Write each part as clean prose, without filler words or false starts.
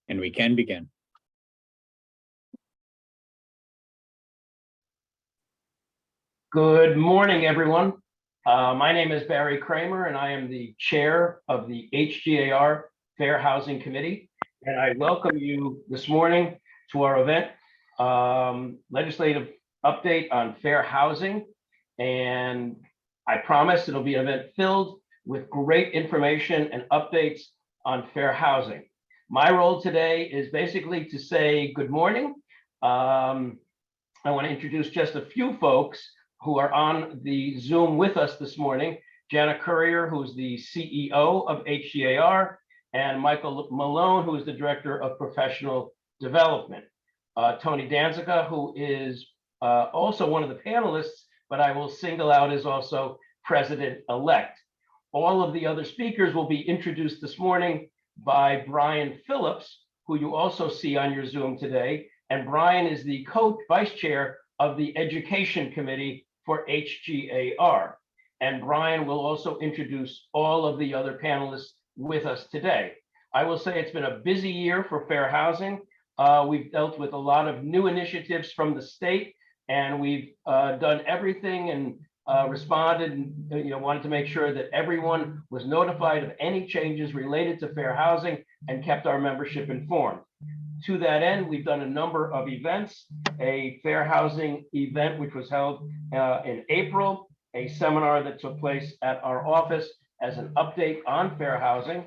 And we can begin. Good morning, everyone. My name is Barry Kramer, and I am the chair of the HGAR Fair Housing Committee. And I welcome you this morning to our event, legislative update on fair housing. And I promise it'll be an event filled with great information and updates on fair housing. My role today is basically to say good morning. I want to introduce just a few folks who are on the Zoom with us this morning. Jana Courier, who's the CEO of HGAR, and Michael Malone, who is the Director of Professional Development. Tony Danzica, who is also one of the panelists, but I will single out as also President-elect. All of the other speakers will be introduced this morning by Brian Phillips, who you also see on your Zoom today. And Brian is the Vice Chair of the Education Committee for HGAR. And Brian will also introduce all of the other panelists with us today. I will say it's been a busy year for fair housing. We've dealt with a lot of new initiatives from the state, and we've done everything and responded and wanted to make sure that everyone was notified of any changes related to fair housing and kept our membership informed. To that end, we've done a number of events, a fair housing event, which was held in April, a seminar that took place at our office as an update on fair housing,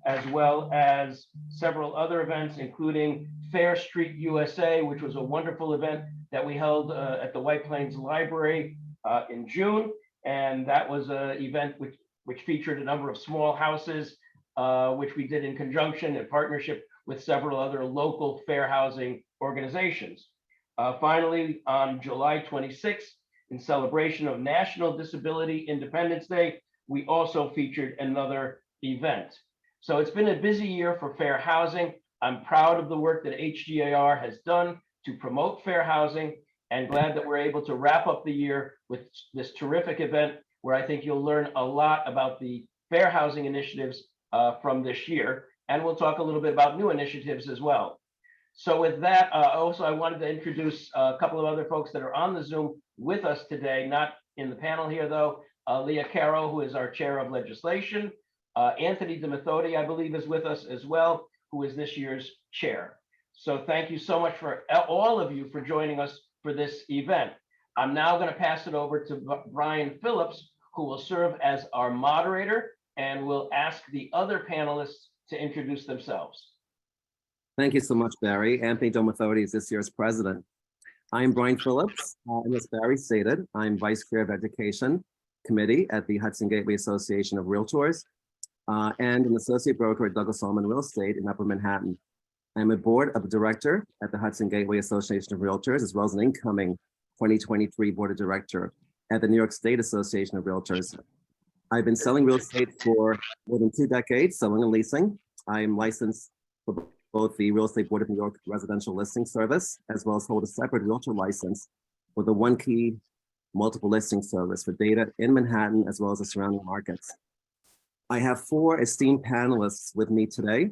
as well as several other events, including Fair Street USA, which was a wonderful event that we held at the White Plains Library in June. And that was an event which featured a number of small houses, which we did in conjunction and partnership with several other local fair housing organizations. Finally, on July 26th, in celebration of National Disability Independence Day, we also featured another event. So it's been a busy year for fair housing. I'm proud of the work that HGAR has done to promote fair housing, and glad that we're able to wrap up the year with this terrific event where I think you'll learn a lot about the fair housing initiatives from this year. And we'll talk a little bit about new initiatives as well. So with that, also I wanted to introduce a couple of other folks that are on the Zoom with us today, not in the panel here though. Leah Carroll, who is our chair of legislation. Anthony DeMethodi, I believe, is with us as well, who is this year's chair. So thank you so much for all of you for joining us for this event. I'm now going to pass it over to Brian Phillips, who will serve as our moderator and will ask the other panelists to introduce themselves. Thank you so much, Barry. Anthony DeMethodi is this year's president. I'm Brian Phillips, and as Barry stated, I'm Vice Chair of Education Committee at the Hudson Gateway Association of Realtors, and an associate broker at Douglas Elliman Real Estate in Upper Manhattan. I'm a board of director at the Hudson Gateway Association of Realtors, as well as an incoming 2023 board of director at the New York State Association of Realtors. I've been selling real estate for more than 2 decades, selling and leasing. I'm licensed for both the Real Estate Board of New York Residential Listing Service, as well as hold a separate realtor license for the One Key multiple listing service for data in Manhattan, as well as the surrounding markets. I have 4 esteemed panelists with me today.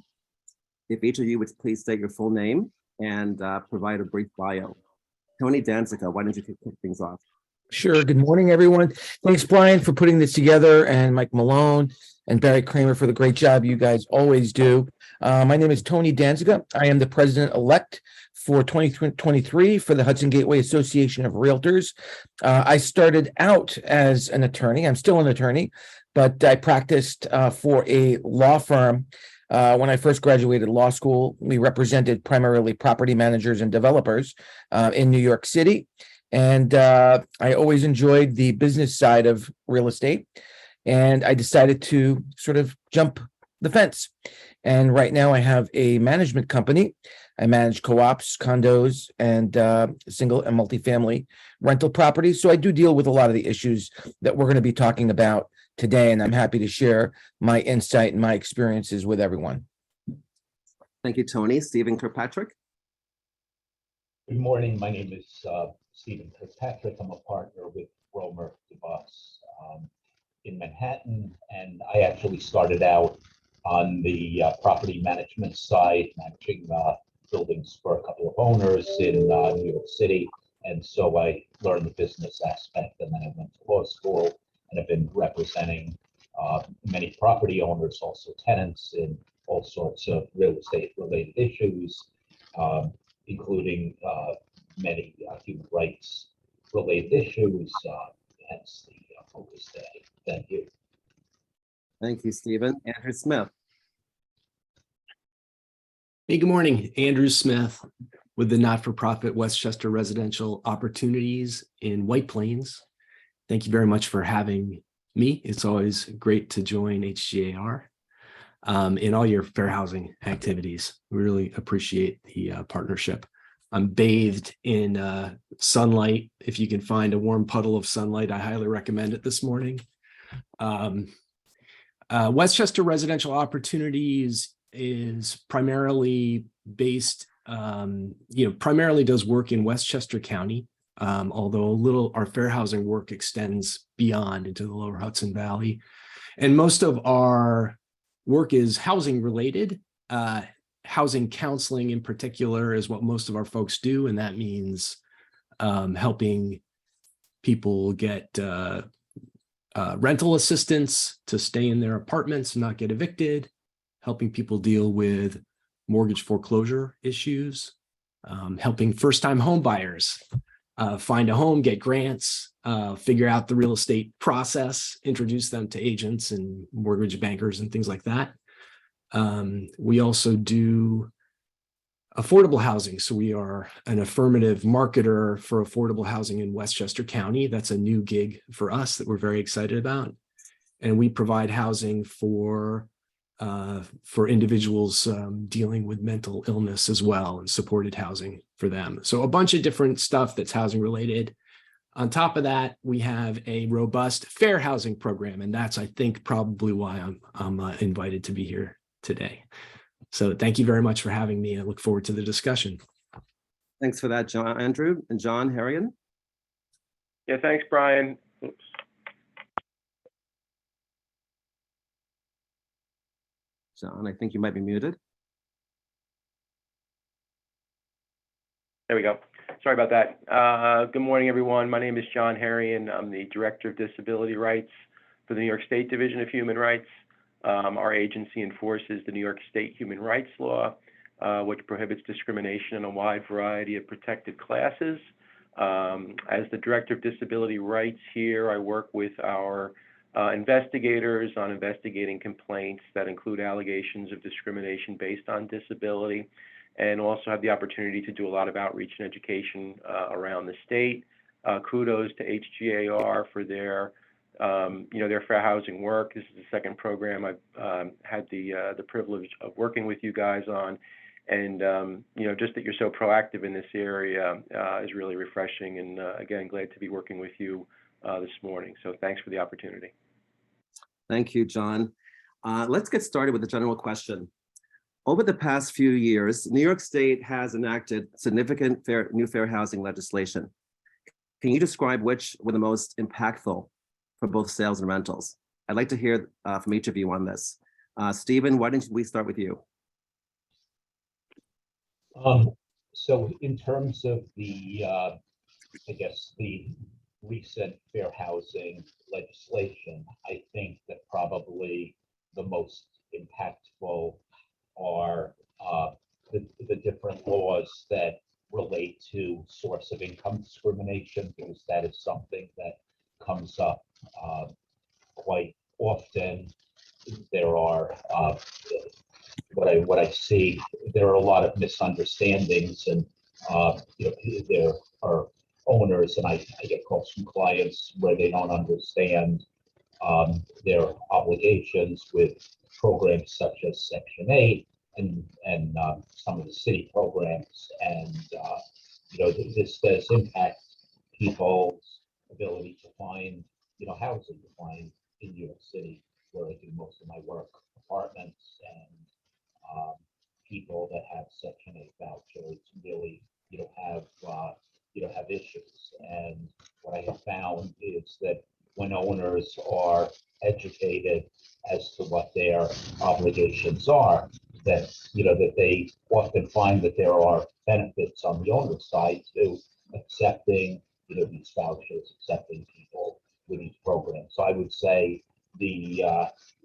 If each of you would please state your full name and provide a brief bio. Tony Danzica, why don't you kick things off? Sure. Good morning, everyone. Thanks, Brian, for putting this together, and Mike Malone and Barry Kramer for the great job you guys always do. My name is Tony Danzica. I am the president-elect for 2023 for the Hudson Gateway Association of Realtors. I started out as an attorney. I'm still an attorney, but I practiced for a law firm. When I first graduated law school, we represented primarily property managers and developers in New York City. And I always enjoyed the business side of real estate. And I decided to sort of jump the fence. And right now I have a management company. I manage co-ops, condos, and single and multifamily rental properties. So I do deal with a lot of the issues that we're going to be talking about today. And I'm happy to share my insight and my experiences with everyone. Thank you, Tony. Stephen Kirkpatrick. Good morning. My name is Stephen Kirkpatrick. I'm a partner with Romer DeVos in Manhattan, and I actually started out on the property management side, managing buildings for a couple of owners in New York City. And so I learned the business aspect, and then I went to law school and have been representing many property owners, also tenants, in all sorts of real estate related issues, including many human rights related issues, hence the focus today. Thank you. Thank you, Stephen. Andrew Smith. Hey, good morning. Andrew Smith with the not-for-profit Westchester Residential Opportunities in White Plains. Thank you very much for having me. It's always great to join HGAR in all your fair housing activities. We really appreciate the partnership. I'm bathed in sunlight. If you can find a warm puddle of sunlight, I highly recommend it this morning. Westchester Residential Opportunities is primarily based, primarily does work in Westchester County, although our fair housing work extends beyond into the lower Hudson Valley. And most of our work is housing related. Housing counseling in particular is what most of our folks do. And that means helping people get rental assistance to stay in their apartments and not get evicted, helping people deal with mortgage foreclosure issues, helping first-time home buyers find a home, get grants, figure out the real estate process, introduce them to agents and mortgage bankers and things like that. We also do affordable housing. So we are an affirmative marketer for affordable housing in Westchester County. That's a new gig for us that we're very excited about. And we provide housing for individuals dealing with mental illness as well, and supported housing for them. So a bunch of different stuff that's housing related. On top of that, we have a robust fair housing program, and that's, I think, probably why I'm invited to be here today. So thank you very much for having me. I look forward to the discussion. Thanks for that, Andrew. And John Harrigan. Yeah, thanks, Brian. Oops. John, I think you might be muted. There we go. Sorry about that. Good morning, everyone. My name is John Harrigan. I'm the Director of Disability Rights for the New York State Division of Human Rights. Our agency enforces the New York State Human Rights Law, which prohibits discrimination in a wide variety of protected classes. As the Director of Disability Rights here, I work with our investigators on investigating complaints that include allegations of discrimination based on disability, and also have the opportunity to do a lot of outreach and education around the state. Kudos to HGAR for their their fair housing work. This is the second program I've had the privilege of working with you guys on, and just that you're so proactive in this area is really refreshing. And again, glad to be working with you this morning. So thanks for the opportunity. Thank you, John. Let's get started with the general question. Over the past few years, New York State has enacted significant new fair housing legislation. Can you describe which were the most impactful for both sales and rentals? I'd like to hear from each of you on this. Stephen, why don't we start with you? So in terms of the, I guess, the recent fair housing legislation, I think that probably the most impactful are the different laws that relate to source of income discrimination, because that is something that comes up quite often. There are what I see, there are a lot of misunderstandings, and there are owners, and I get calls from clients where they don't understand their obligations with programs such as Section 8 and some of the city programs, and this does impact people's ability to find housing, to find in New York City, where I do most of my work, apartments, and people that have Section 8 vouchers really have issues. And what I have found is that when owners are educated as to what their obligations are, that, that they often find that there are benefits on the owner's side to accepting, these vouchers, accepting people with these programs. So I would say the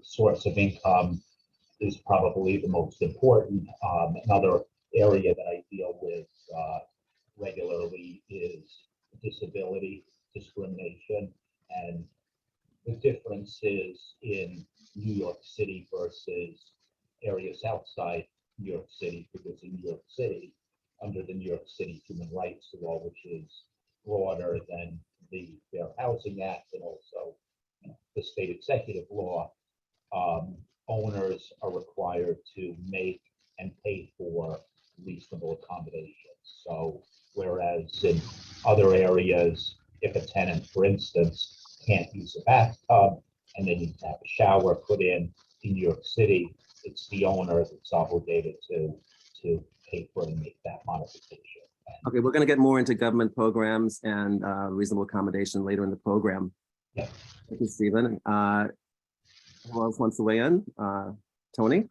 source of income is probably the most important. Another area that I deal with regularly is disability discrimination, and the differences in New York City versus areas outside New York City, because in New York City, under the New York City Human Rights Law, which is broader than the Fair Housing Act and also the state executive law, owners are required to make and pay for reasonable accommodations. So whereas in other areas, if a tenant, for instance, can't use a bathtub and they need to have a shower put in New York City, it's the owner that's obligated to pay for and make that modification. Okay, we're going to get more into government programs and reasonable accommodation later in the program. Yeah. Thank you, Stephen. Who else wants to weigh in? Tony?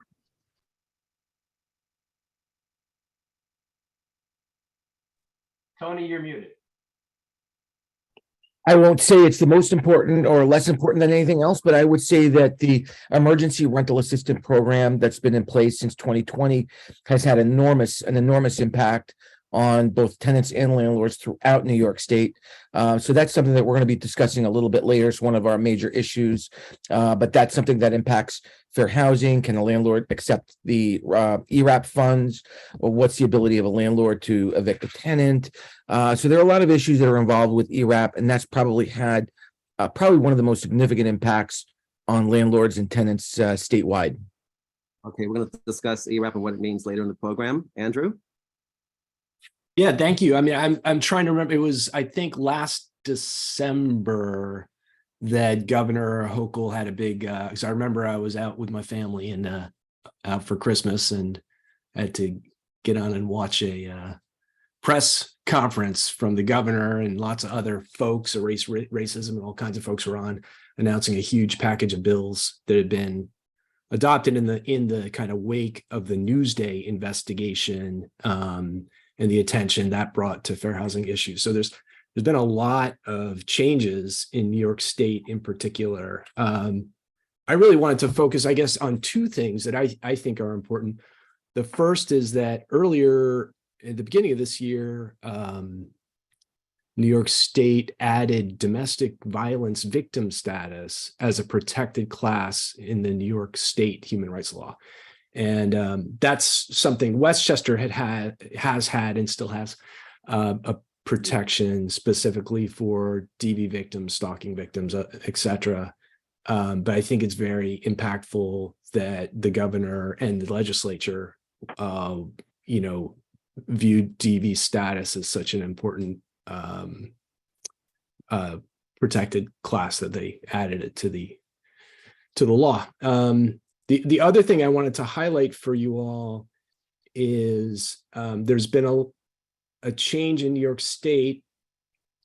Tony, you're muted. I won't say it's the most important or less important than anything else, but I would say that the emergency rental assistance program that's been in place since 2020 has had an enormous impact on both tenants and landlords throughout New York State. So that's something that we're going to be discussing a little bit later. It's one of our major issues, but that's something that impacts fair housing. Can a landlord accept the ERAP funds? Or what's the ability of a landlord to evict a tenant? So there are a lot of issues that are involved with ERAP, and that's probably had probably one of the most significant impacts on landlords and tenants statewide. Okay, we're going to discuss ERAP and what it means later in the program. Andrew? Yeah, thank you. I mean, I'm trying to remember. It was, I think, last December that Governor Hochul had a big, because I remember I was out with my family and out for Christmas and had to get on and watch a press conference from the governor, and lots of other folks, racism and all kinds of folks were on, announcing a huge package of bills that had been adopted in the kind of wake of the Newsday investigation, and the attention that brought to fair housing issues. So there's been a lot of changes in New York State in particular. I really wanted to focus, I guess, on two things that I think are important. The first is that earlier at the beginning of this year, New York State added domestic violence victim status as a protected class in the New York State human rights law. And that's something Westchester has had and still has a protection specifically for DV victims, stalking victims, et cetera. But I think it's very impactful that the governor and the legislature, viewed DV status as such an important protected class that they added it to the law. The other thing I wanted to highlight for you all is there's been a change in New York State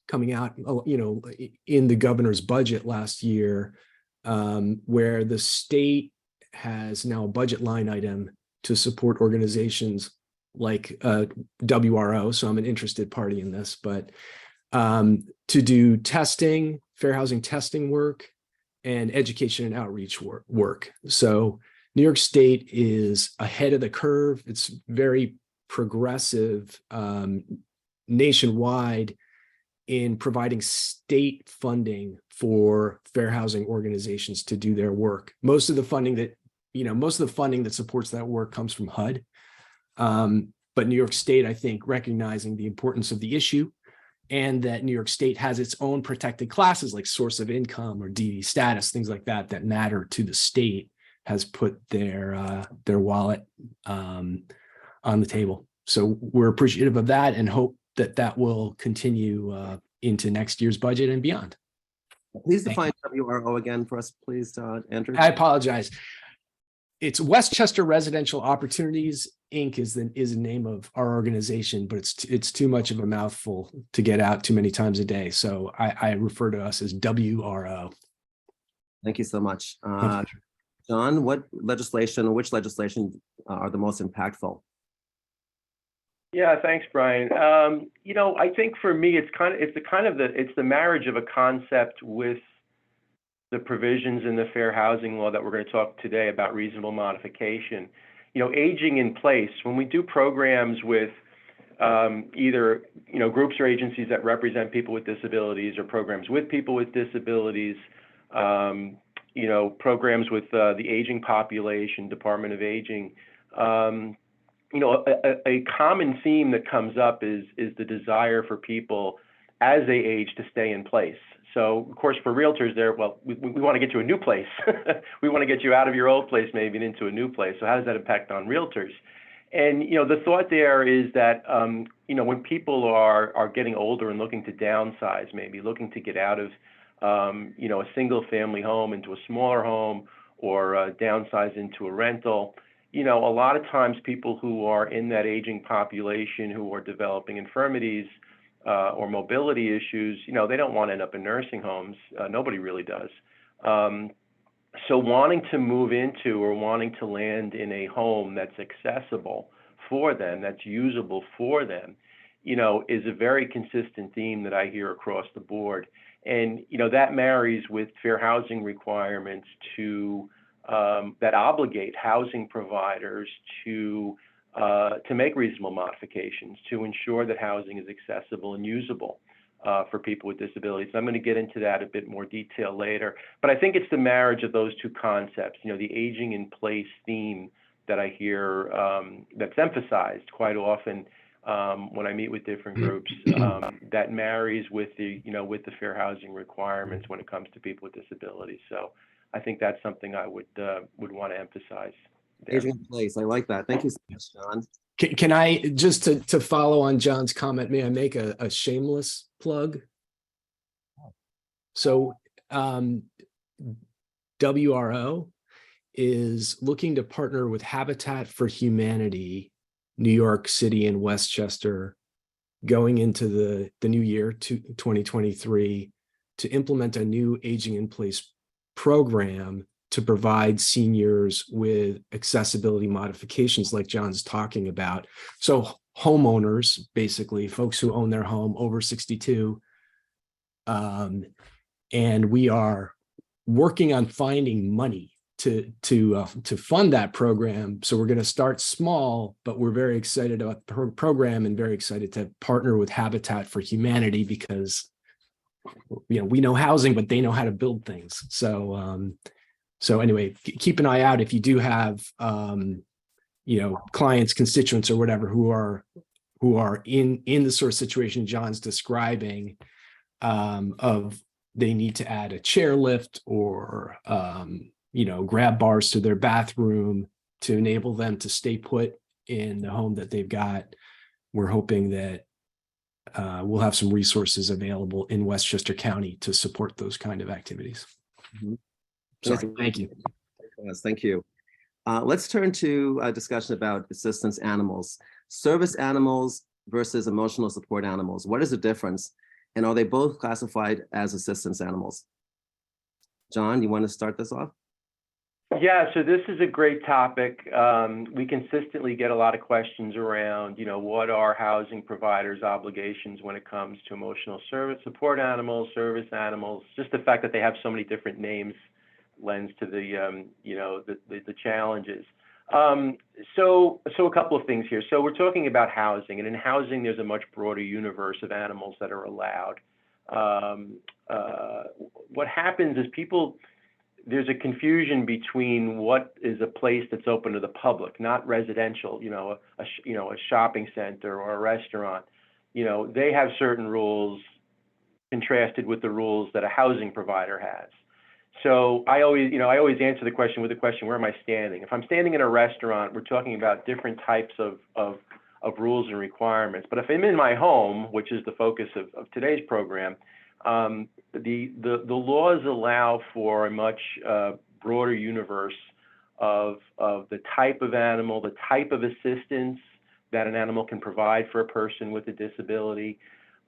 coming out, in the governor's budget last year, where the state has now a budget line item to support organizations like WRO. So I'm an interested party in this, but to do testing, fair housing testing work, and education and outreach work. So New York State is ahead of the curve. It's very progressive nationwide in providing state funding for fair housing organizations to do their work. Most of the funding that supports that work comes from HUD. But New York State, I think, recognizing the importance of the issue, and that New York State has its own protected classes like source of income or DV status, things like that matter to the state, has put their wallet on the table. So we're appreciative of that and hope that will continue into next year's budget and beyond. Please define WRO again for us, please, Andrew. I apologize. It's Westchester Residential Opportunities Inc. is the name of our organization, but it's too much of a mouthful to get out too many times a day. So I refer to us as WRO. Thank you so much. My pleasure. John, which legislation are the most impactful? Yeah, thanks, Brian. I think for me, it's the marriage of a concept with the provisions in the fair housing law that we're going to talk today about reasonable modification. Aging in place, when we do programs with either, groups or agencies that represent people with disabilities or programs with people with disabilities, programs with the aging population, Department of Aging, a common theme that comes up is the desire for people as they age to stay in place. So, of course, for realtors, we want to get you a new place. We want to get you out of your old place maybe and into a new place. So how does that impact on realtors? And, the thought there is that, when people are getting older and looking to downsize, maybe looking to get out of, a single family home into a smaller home or downsize into a rental, a lot of times people who are in that aging population who are developing infirmities or mobility issues, they don't want to end up in nursing homes. Nobody really does. So wanting to move into or wanting to land in a home that's accessible for them, that's usable for them, is a very consistent theme that I hear across the board. And, that marries with fair housing requirements that obligate housing providers to make reasonable modifications to ensure that housing is accessible and usable for people with disabilities. I'm going to get into that a bit more detail later, but I think it's the marriage of those two concepts, the aging in place theme that I hear that's emphasized quite often when I meet with different groups, that marries with the fair housing requirements when it comes to people with disabilities. So I think that's something I would want to emphasize there. Aging in place. I like that. Thank you so much, John. Can I, just to follow on John's comment, may I make a shameless plug? So WRO is looking to partner with Habitat for Humanity, New York City and Westchester, going into the new year, 2023, to implement a new aging in place program to provide seniors with accessibility modifications like John's talking about. So homeowners, basically folks who own their home over 62, and we are working on finding money to fund that program. So we're going to start small, but we're very excited about the program and very excited to partner with Habitat for Humanity because we know housing, but they know how to build things. So anyway, keep an eye out if you do have clients, constituents, or whatever who are in the sort of situation John's describing, of they need to add a chairlift or grab bars to their bathroom to enable them to stay put in the home that they've got. We're hoping that we'll have some resources available in Westchester County to support those kind of activities. Mm-hmm. Sorry, thank you. Yes, thank you. Let's turn to a discussion about assistance animals. Service animals versus emotional support animals. What is the difference? And are they both classified as assistance animals? John, you want to start this off? Yeah, so this is a great topic. We consistently get a lot of questions around, what are housing providers' obligations when it comes to emotional support animals, service animals, just the fact that they have so many different names lends to the challenges. So a couple of things here. So we're talking about housing, and in housing, there's a much broader universe of animals that are allowed. What happens is there's a confusion between what is a place that's open to the public, not residential, a shopping center or a restaurant. They have certain rules contrasted with the rules that a housing provider has. So I always answer the question with the question, where am I standing? If I'm standing in a restaurant, we're talking about different types of rules and requirements. But if I'm in my home, which is the focus of today's program, the laws allow for a much broader universe of the type of animal, the type of assistance that an animal can provide for a person with a disability,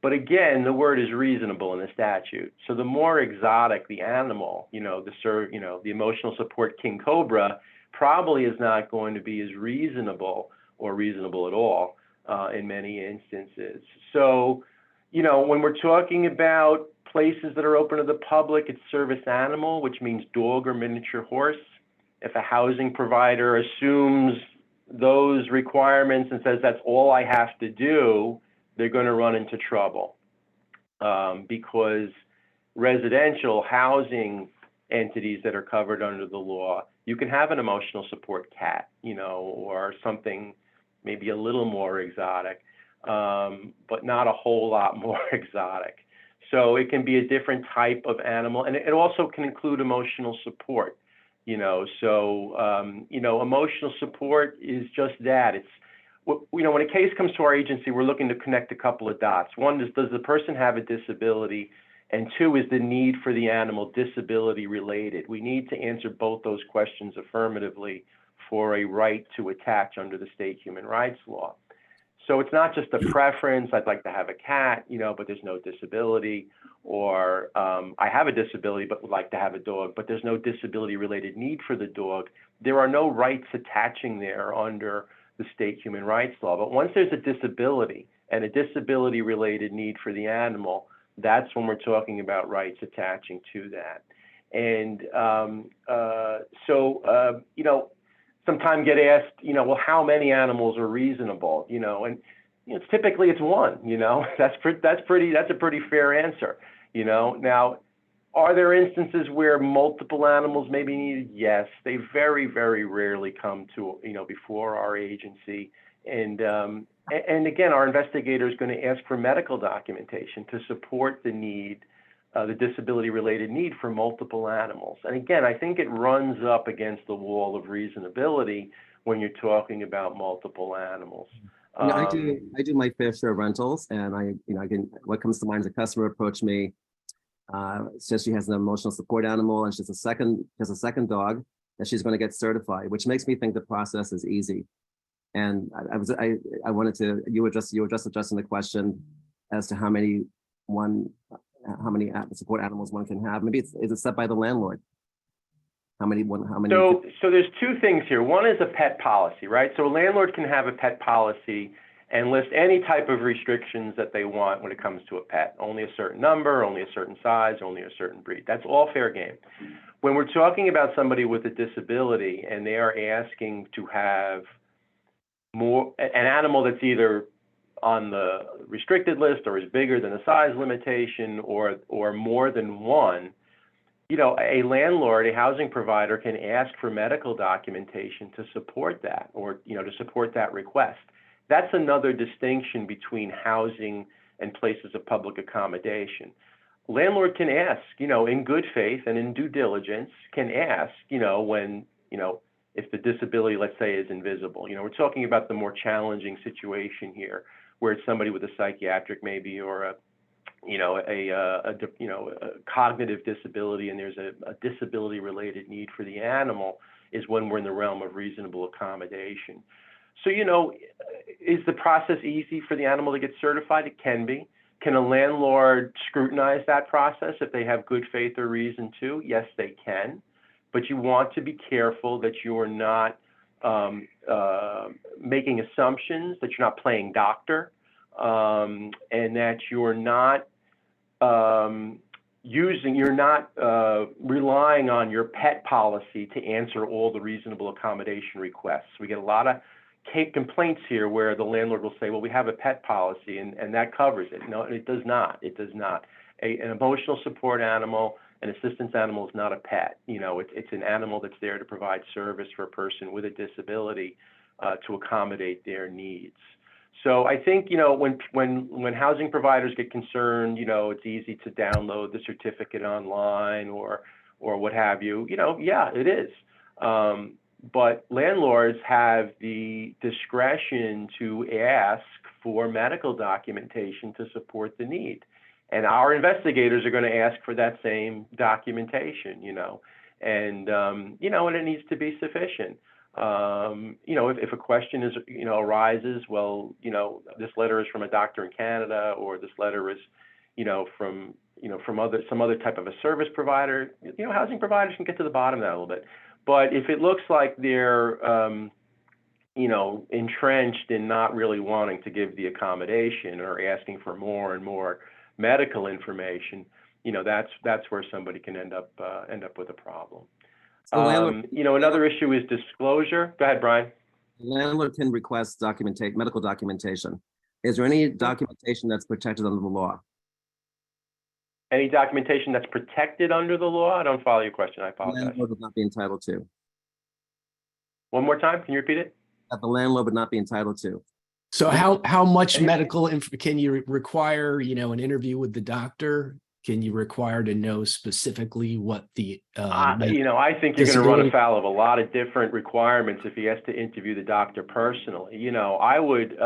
But again, the word is reasonable in the statute. So the more exotic the animal, the emotional support king cobra probably is not going to be as reasonable or reasonable at all in many instances. So, when we're talking about places that are open to the public, it's service animal, which means dog or miniature horse. If a housing provider assumes those requirements and says that's all I have to do, they're going to run into trouble because residential housing entities that are covered under the law, you can have an emotional support cat, or something maybe a little more exotic, but not a whole lot more exotic. So it can be a different type of animal, and it also can include emotional support. Emotional support is just that. It's, when a case comes to our agency, we're looking to connect a couple of dots. One is, does the person have a disability? And two, is the need for the animal disability related? We need to answer both those questions affirmatively for a right to attach under the state human rights law. So it's not just a preference, I'd like to have a cat, but there's no disability, or I have a disability but would like to have a dog, but there's no disability related need for the dog. There are no rights attaching there under the state human rights law. But once there's a disability and a disability related need for the animal, that's when we're talking about rights attaching to that. And sometimes get asked, well, how many animals are reasonable? It's typically it's one. That's a pretty fair answer. Now, are there instances where multiple animals may be needed? Yes, they very, very rarely come to before our agency. And again, our investigator is going to ask for medical documentation to support the need, the disability-related need for multiple animals. And again, I think it runs up against the wall of reasonability when you're talking about multiple animals. I do my fair share of rentals, and what comes to mind is a customer approached me, says she has an emotional support animal, and she has a second dog that she's going to get certified, which makes me think the process is easy. And I wanted to, you were just addressing the question as to how many support animals one can have. Maybe is it set by the landlord? How many? So there's two things here. One is a pet policy, right? So a landlord can have a pet policy and list any type of restrictions that they want when it comes to a pet. Only a certain number, only a certain size, only a certain breed. That's all fair game. When we're talking about somebody with a disability and they are asking to have an animal that's either on the restricted list or is bigger than the size limitation or more than one, a landlord, a housing provider can ask for medical documentation to support that, or, to support that request. That's another distinction between housing and places of public accommodation. Landlord can ask, in good faith and in due diligence, can ask, when, if the disability, let's say, is invisible. We're talking about the more challenging situation here, where it's somebody with a psychiatric maybe, or a cognitive disability, and there's a disability-related need for the animal, is when we're in the realm of reasonable accommodation. So, is the process easy for the animal to get certified? It can be. Can a landlord scrutinize that process if they have good faith or reason to? Yes, they can. But you want to be careful that you are not making assumptions, that you're not playing doctor, and that you're not relying on your pet policy to answer all the reasonable accommodation requests. We get a lot of complaints here where the landlord will say, well, we have a pet policy and that covers it. No, it does not. It does not. An emotional support animal, an assistance animal is not a pet. It's an animal that's there to provide service for a person with a disability to accommodate their needs. So I think, when housing providers get concerned, it's easy to download the certificate online or what have you. Yeah, it is. But landlords have the discretion to ask for medical documentation to support the need. And our investigators are going to ask for that same documentation, and it needs to be sufficient. If a question is, arises, well, this letter is from a doctor in Canada, or this letter is, from some other type of a service provider, housing providers can get to the bottom of that a little bit. But if it looks like they're, entrenched in not really wanting to give the accommodation or asking for more and more medical information, that's where somebody can end up with a problem. So landlord, Another issue is disclosure. Go ahead, Brian. landlord can request medical documentation. Is there any documentation that's protected under the law? Any documentation that's protected under the law? I don't follow your question. I The apologize. landlord would not be entitled to. One more time. Can you repeat it? That the landlord would not be entitled to. So how much Any- medical can you require, an interview with the doctor? Can you require to know specifically what the, I think you're going to run disability- afoul of a lot of different requirements if he has to interview the doctor personally. I would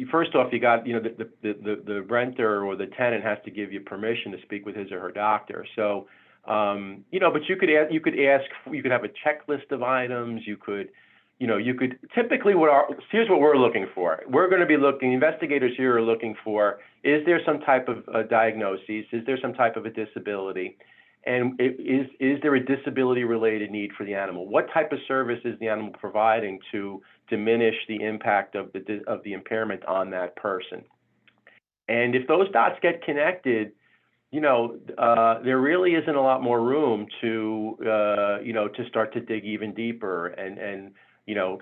first off, you got, the renter or the tenant has to give you permission to speak with his or her doctor. So, but you could have a checklist of items. You could typically here's what we're looking for. We're going to be investigators here are looking for, is there some type of diagnosis? Is there some type of a disability? And is there a disability related need for the animal? What type of service is the animal providing to diminish the impact of the impairment on that person? And if those dots get connected, there really isn't a lot more room to start to dig even deeper and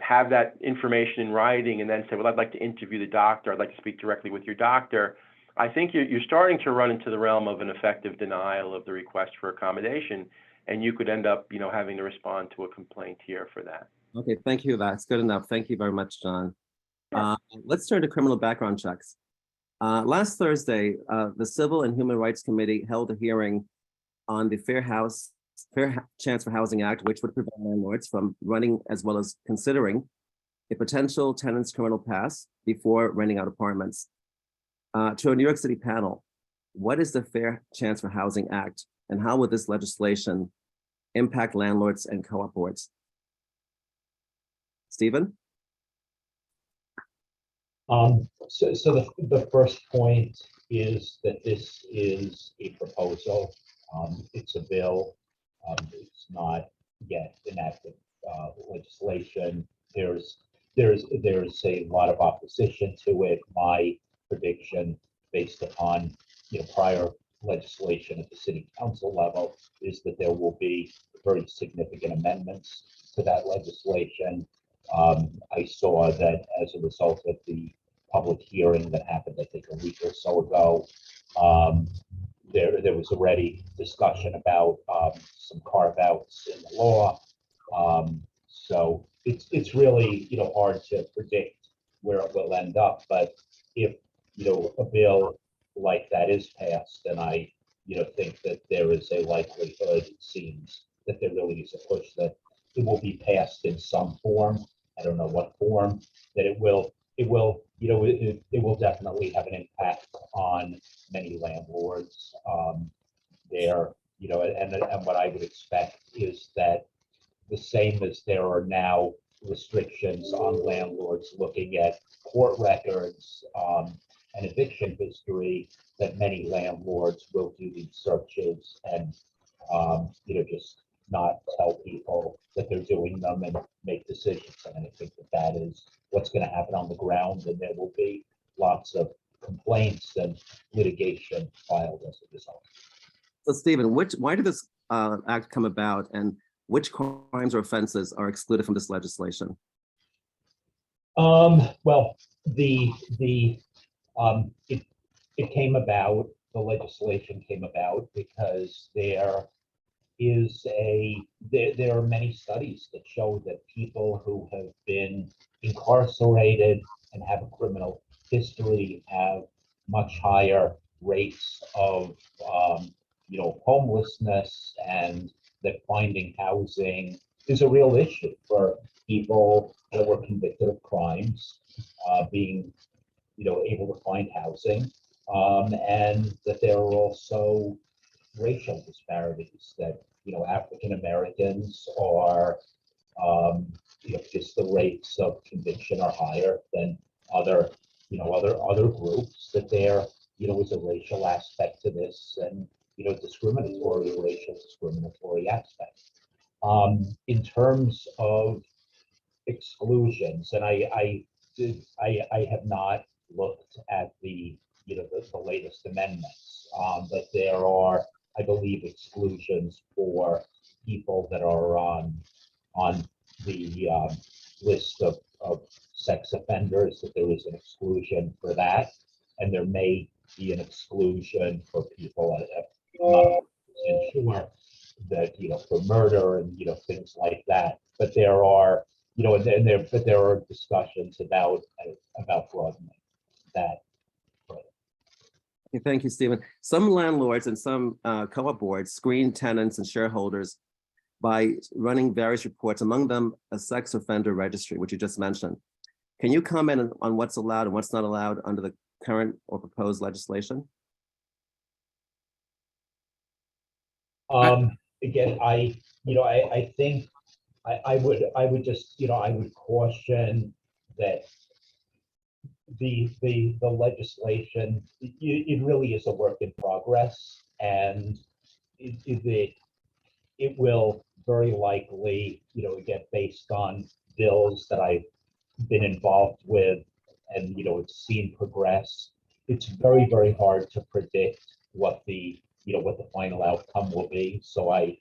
have that information in writing and then say, well, I'd like to interview the doctor. I'd like to speak directly with your doctor. I think you're starting to run into the realm of an effective denial of the request for accommodation, and you could end up, having to respond to a complaint here for that. Okay, thank you. That's good enough. Thank you very much, John. Let's turn to criminal background checks. Last Thursday, the Civil and Human Rights Committee held a hearing on the Fair Chance for Housing Act, which would prevent landlords from running as well as considering a potential tenant's criminal past before renting out apartments. To a New York City panel, what is the Fair Chance for Housing Act, and how would this legislation impact landlords and co-op boards? Stephen? So the first point is that this is a proposal. It's a bill. It's not yet enacted legislation. There's a lot of opposition to it. My prediction, based upon prior legislation at the city council level, is that there will be very significant amendments to that legislation. I saw that as a result of the public hearing that happened, I think, a week or so ago, there was already discussion about some carve-outs in the law. So it's really hard to predict where it will end up. But if a bill like that is passed, then I think that there is a likelihood, it seems, that there really is a push that it will be passed in some form. I don't know what form, that it will definitely have an impact on many landlords there, and what I would expect is that the same as there are now restrictions on landlords looking at court records and eviction history, that many landlords will do these searches and just not tell people that they're doing them and make decisions. And I think that is what's going to happen on the ground, and there will be lots of complaints and litigation filed as a result. So Stephen, why did this act come about, and which crimes or offenses are excluded from this legislation? Well, it came about, the legislation came about because there are many studies that show that people who have been incarcerated and have a criminal history have much higher rates of homelessness, and that finding housing is a real issue for people that were convicted of crimes, being able to find housing, and that there are also racial disparities, that African Americans are just the rates of conviction are higher than other, other groups, that there, is a racial aspect to this, and, racial discriminatory aspect. In terms of exclusions, and I have not looked at the, the latest amendments, but there are, I believe, exclusions for people that are on the list of sex offenders, that there is an exclusion for that, and there may be an exclusion for people I'm not sure that, for murder and, things like that. But there are, but there are discussions about broadening that. Okay, thank you, Stephen. Some landlords and some co-op boards screen tenants and shareholders by running various reports, among them a sex offender registry, which you just mentioned. Can you comment on what's allowed and what's not allowed under the current or proposed legislation? Again, I think I would just, I would caution that the legislation, it really is a work in progress, and it will very likely, again, based on bills that I've been involved with and, it's seen progress. It's very, very hard to predict what the final outcome will be. So I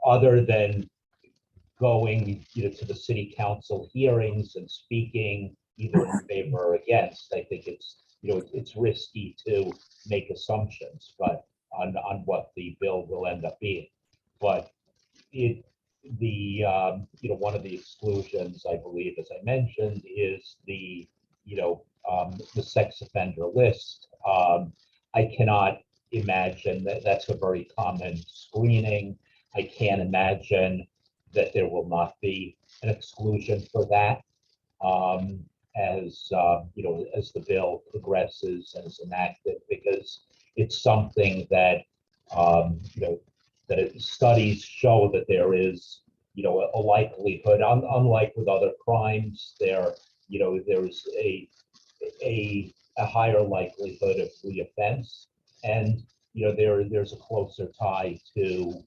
other than going, to the city council hearings and speaking either in favor or against, I think it's, it's risky to make assumptions, but on what the bill will end up being. But one of the exclusions, I believe, as I mentioned, is the sex offender list. I cannot imagine that that's a very common screening. I can't imagine that there will not be an exclusion for that as the bill progresses and is enacted, because it's something that studies show that there is a likelihood, unlike with other crimes, there's a higher likelihood of reoffense, and there's a closer tie to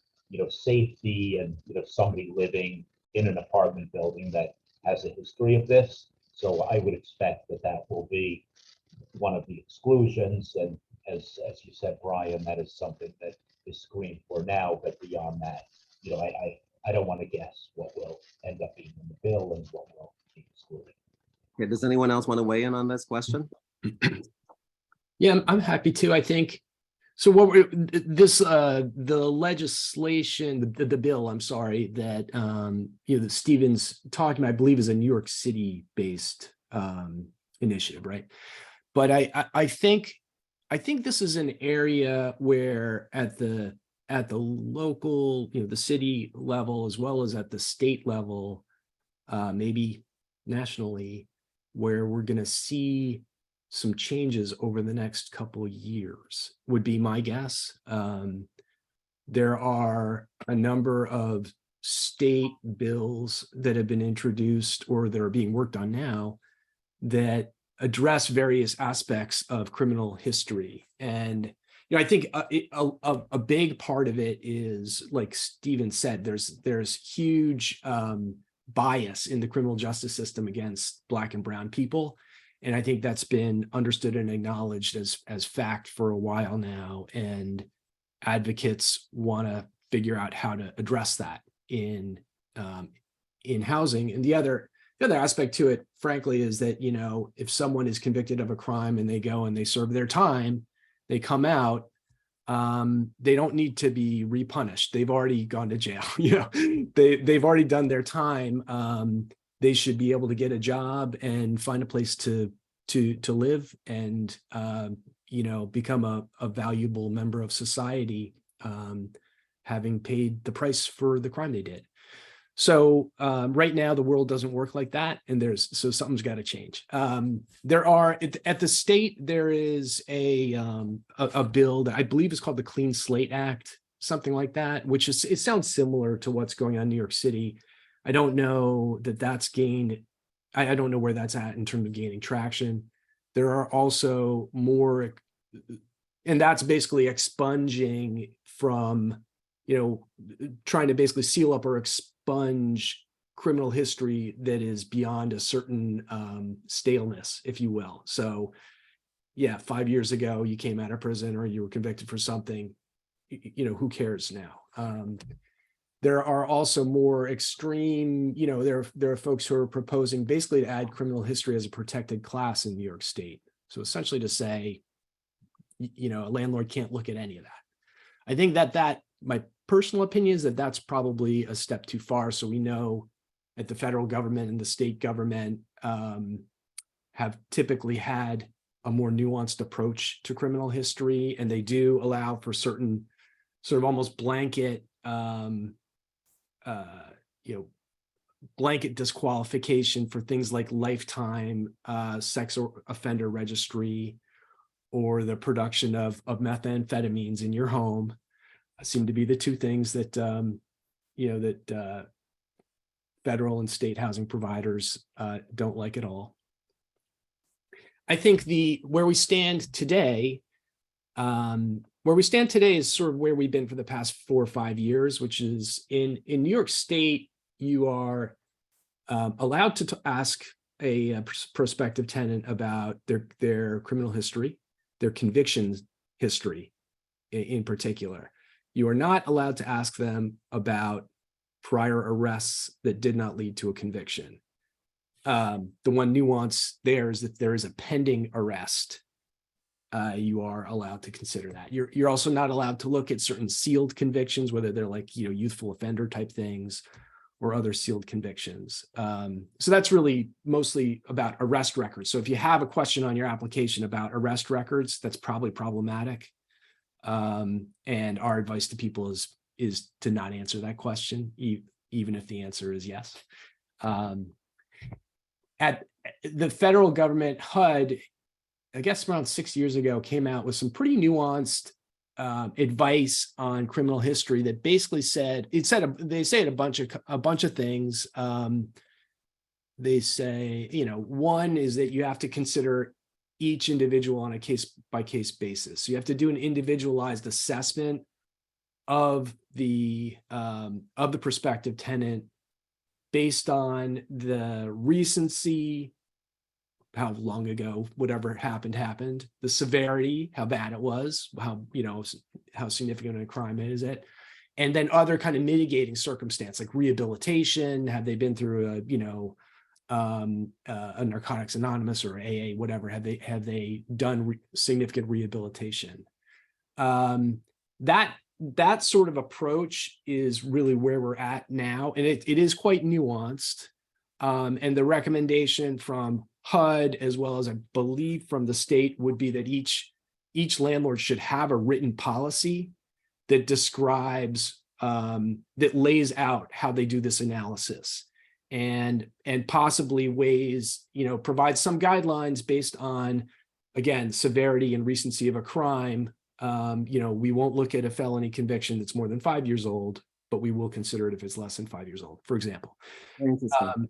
safety and somebody living in an apartment building that has a history of this. So I would expect that will be one of the exclusions, and as you said, Brian, that is something that is screened for now. But beyond that, I don't want to guess what will end up being in the bill and what will be excluded. Okay, does anyone else want to weigh in on this question? Yeah, I'm happy to. I think so. What we're the legislation, the bill, I'm sorry, that that Stephen's talking about, I believe, is a New York City based initiative, right? But I think this is an area where at the local, the city level, as well as at the state level, maybe nationally, where we're going to see some changes over the next couple of years, would be my guess. There are a number of state bills that have been introduced or that are being worked on now that address various aspects of criminal history. And I think a big part of it is, like Stephen said, there's huge bias in the criminal justice system against Black and brown people. And I think that's been understood and acknowledged as fact for a while now. And advocates want to figure out how to address that in housing. And the other aspect to it, frankly, is that, if someone is convicted of a crime and they go and they serve their time, they come out, they don't need to be repunished. They've already gone to jail. They've already done their time. They should be able to get a job and find a place to live and become a valuable member of society, having paid the price for the crime they did. So right now the world doesn't work like that, and so something's got to change. There are at the state, there is a bill that I believe is called the Clean Slate Act, something like that, which it sounds similar to what's going on in New York City. I don't know that that's gained. I don't know where that's at in terms of gaining traction. There are also more, and that's basically expunging from, trying to basically seal up or expunge criminal history that is beyond a certain staleness, if you will. So yeah, 5 years ago, you came out of prison or you were convicted for something, who cares now? There are also more extreme, there are folks who are proposing basically to add criminal history as a protected class in New York State. So essentially to say, a landlord can't look at any of that. I think that my personal opinion is that that's probably a step too far. So we know that the federal government and the state government have typically had a more nuanced approach to criminal history, and they do allow for certain sort of almost blanket blanket disqualification for things like lifetime sex offender registry or the production of methamphetamines in your home. Seem to be the two things that federal and state housing providers don't like at all. I think where we stand today is sort of where we've been for the past 4 or 5 years, which is in New York State, you are allowed to ask a prospective tenant about their criminal history, their convictions history in particular. You are not allowed to ask them about prior arrests that did not lead to a conviction. The one nuance there is that there is a pending arrest. You are allowed to consider that. You're also not allowed to look at certain sealed convictions, whether they're like, youthful offender type things or other sealed convictions. So that's really mostly about arrest records. So if you have a question on your application about arrest records, that's probably problematic. And our advice to people is to not answer that question, even if the answer is yes. At the federal government, HUD, I guess around 6 years ago, came out with some pretty nuanced advice on criminal history that basically they say a bunch of things. They say, one is that you have to consider each individual on a case-by-case basis. So you have to do an individualized assessment of the prospective tenant based on the recency, how long ago whatever happened, the severity, how bad it was, how significant a crime is it, and then other kind of mitigating circumstance like rehabilitation. Have they been through a Narcotics Anonymous or AA, whatever? Have they done significant rehabilitation? That sort of approach is really where we're at now, and it is quite nuanced. And the recommendation from HUD, as well as I believe from the state, would be that each landlord should have a written policy that describes, that lays out how they do this analysis, and possibly ways, provide some guidelines based on, again, severity and recency of a crime. We won't look at a felony conviction that's more than 5 years old, but we will consider it if it's less than 5 years old, for example. Interesting.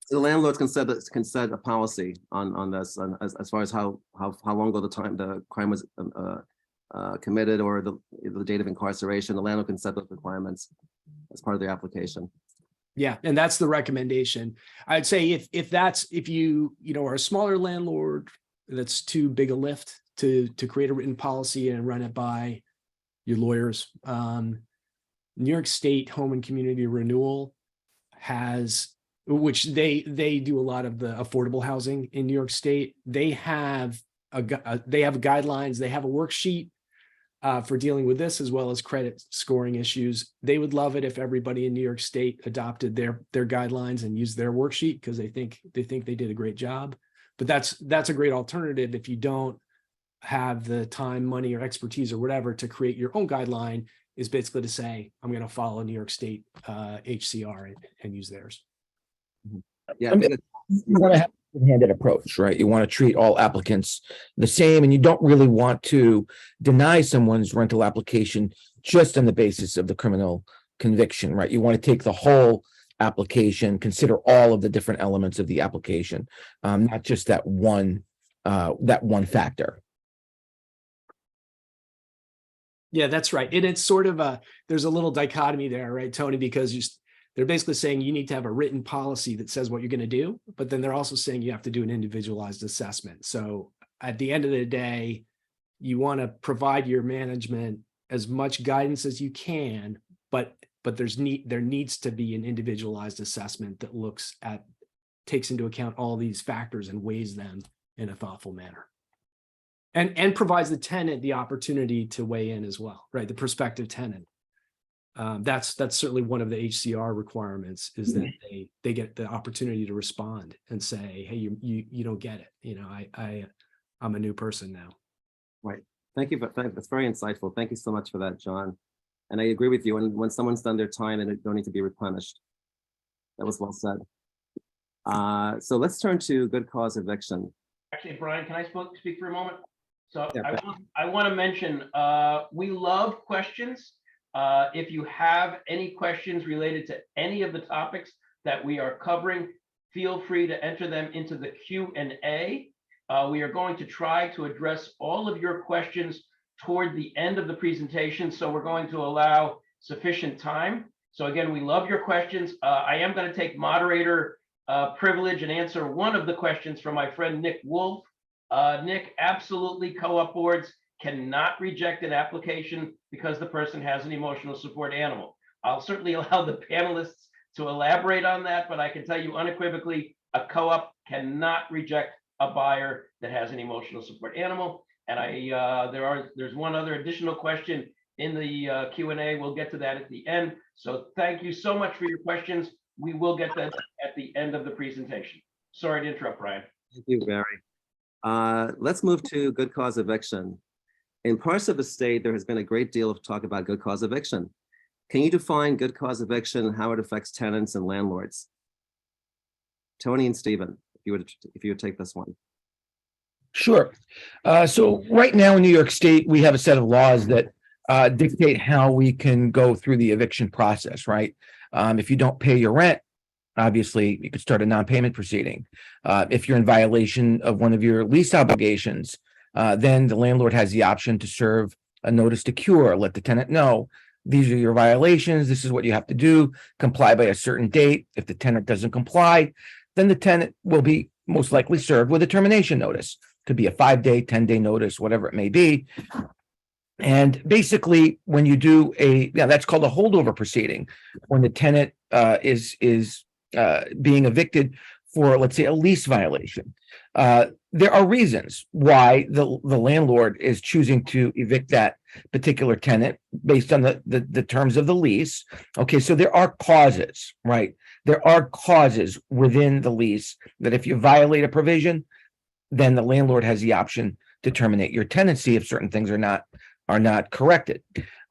So the landlords can set a policy on this, as far as how long ago the crime was committed, or the date of incarceration. The landlord can set those requirements as part of the application. Yeah, and that's the recommendation. I'd say if you are a smaller landlord that's too big a lift to create a written policy and run it by your lawyers, New York State Home and Community Renewal has, which they do a lot of the affordable housing in New York State. They have guidelines. They have a worksheet for dealing with this, as well as credit scoring issues. They would love it if everybody in New York State adopted their guidelines and used their worksheet, because they think they did a great job. But that's a great alternative if you don't have the time, money, or expertise or whatever to create your own guideline, is basically to say, I'm going to follow New York State HCR and use theirs. Yeah, You want to have a handed approach, right? You want to treat all applicants the same, and you don't really want to deny someone's rental application just on the basis of the criminal conviction, right? You want to take the whole application, consider all of the different elements of the application, not just that one factor. Yeah, that's right. And it's sort of there's a little dichotomy there, right, Tony? Because they're basically saying you need to have a written policy that says what you're going to do, but then they're also saying you have to do an individualized assessment. So at the end of the day, you want to provide your management as much guidance as you can, but there needs to be an individualized assessment that takes into account all these factors and weighs them in a thoughtful manner. And provides the tenant the opportunity to weigh in as well, right? The prospective tenant. That's certainly one of the HCR requirements, is that they get the opportunity to respond and say, hey, you don't get it. You know, I'm a new person now. Right. Thank you. That's very insightful. Thank you so much for that, John. And I agree with you. When someone's done their time and they don't need to be replenished. That was well said. So let's turn to good cause eviction. Actually, Brian, can I speak for a moment? So Yeah, I want to mention, we love questions. If you have any questions related to any of the topics that we are covering, feel free to enter them into the Q&A. We are going to try to address all of your questions toward the end of the presentation, so we're going to allow sufficient time. So again, we love your questions. I am going to take moderator privilege and answer one of the questions from my friend Nick Wolf. Nick, absolutely, co-op boards cannot reject an application because the person has an emotional support animal. I'll certainly allow the panelists to elaborate on that, but I can tell you unequivocally, a co-op cannot reject a buyer that has an emotional support animal. And there's one other additional question in the Q&A. We'll get to that at the end. So thank you so much for your questions. We will get that at the end of the presentation. Sorry to interrupt, Brian. Thank you, Barry. Let's move to good cause eviction. In parts of the state, there has been a great deal of talk about good cause eviction. Can you define good cause eviction and how it affects tenants and landlords? Tony and Stephen, if you would take this one. Sure. So right now in New York State, we have a set of laws that dictate how we can go through the eviction process, right? If you don't pay your rent, obviously you could start a non-payment proceeding. If you're in violation of one of your lease obligations, then the landlord has the option to serve a notice to cure, let the tenant know, these are your violations, this is what you have to do, comply by a certain date. If the tenant doesn't comply, then the tenant will be most likely served with a termination notice. Could be a 5-day, 10-day notice, whatever it may be. And basically, when you do that's called a holdover proceeding, when the tenant is being evicted for, let's say, a lease violation. There are reasons why the landlord is choosing to evict that particular tenant based on the terms of the lease. Okay, so there are causes, right? There are causes within the lease that if you violate a provision, then the landlord has the option to terminate your tenancy if certain things are not corrected.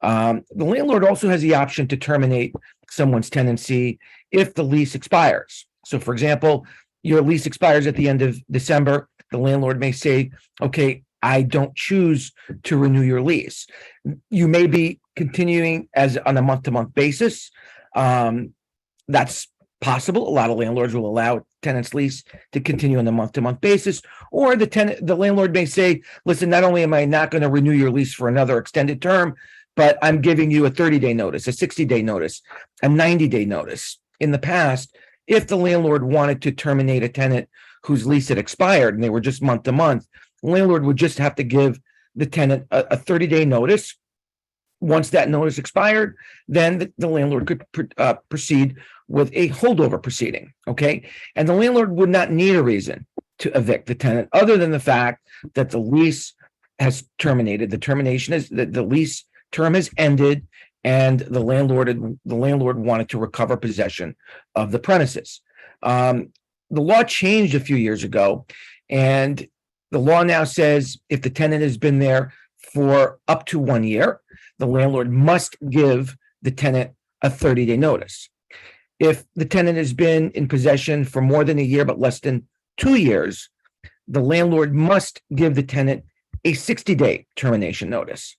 The landlord also has the option to terminate someone's tenancy if the lease expires. So, for example, your lease expires at the end of December. The landlord may say, okay, I don't choose to renew your lease. You may be continuing as on a month-to-month basis. That's possible. A lot of landlords will allow tenant's lease to continue on a month-to-month basis, or the landlord may say, listen, not only am I not going to renew your lease for another extended term, but I'm giving you a 30-day notice, a 60-day notice, a 90-day notice. In the past, if the landlord wanted to terminate a tenant whose lease had expired and they were just month to month, the landlord would just have to give the tenant a 30-day notice. Once that notice expired, then the landlord could proceed with a holdover proceeding, okay? And the landlord would not need a reason to evict the tenant other than the fact that the lease has terminated. The termination is that the lease term has ended and the landlord wanted to recover possession of the premises. The law changed a few years ago, and the law now says if the tenant has been there for up to 1 year, the landlord must give the tenant a 30-day notice. If the tenant has been in possession for more than a year but less than 2 years, the landlord must give the tenant a 60-day termination notice.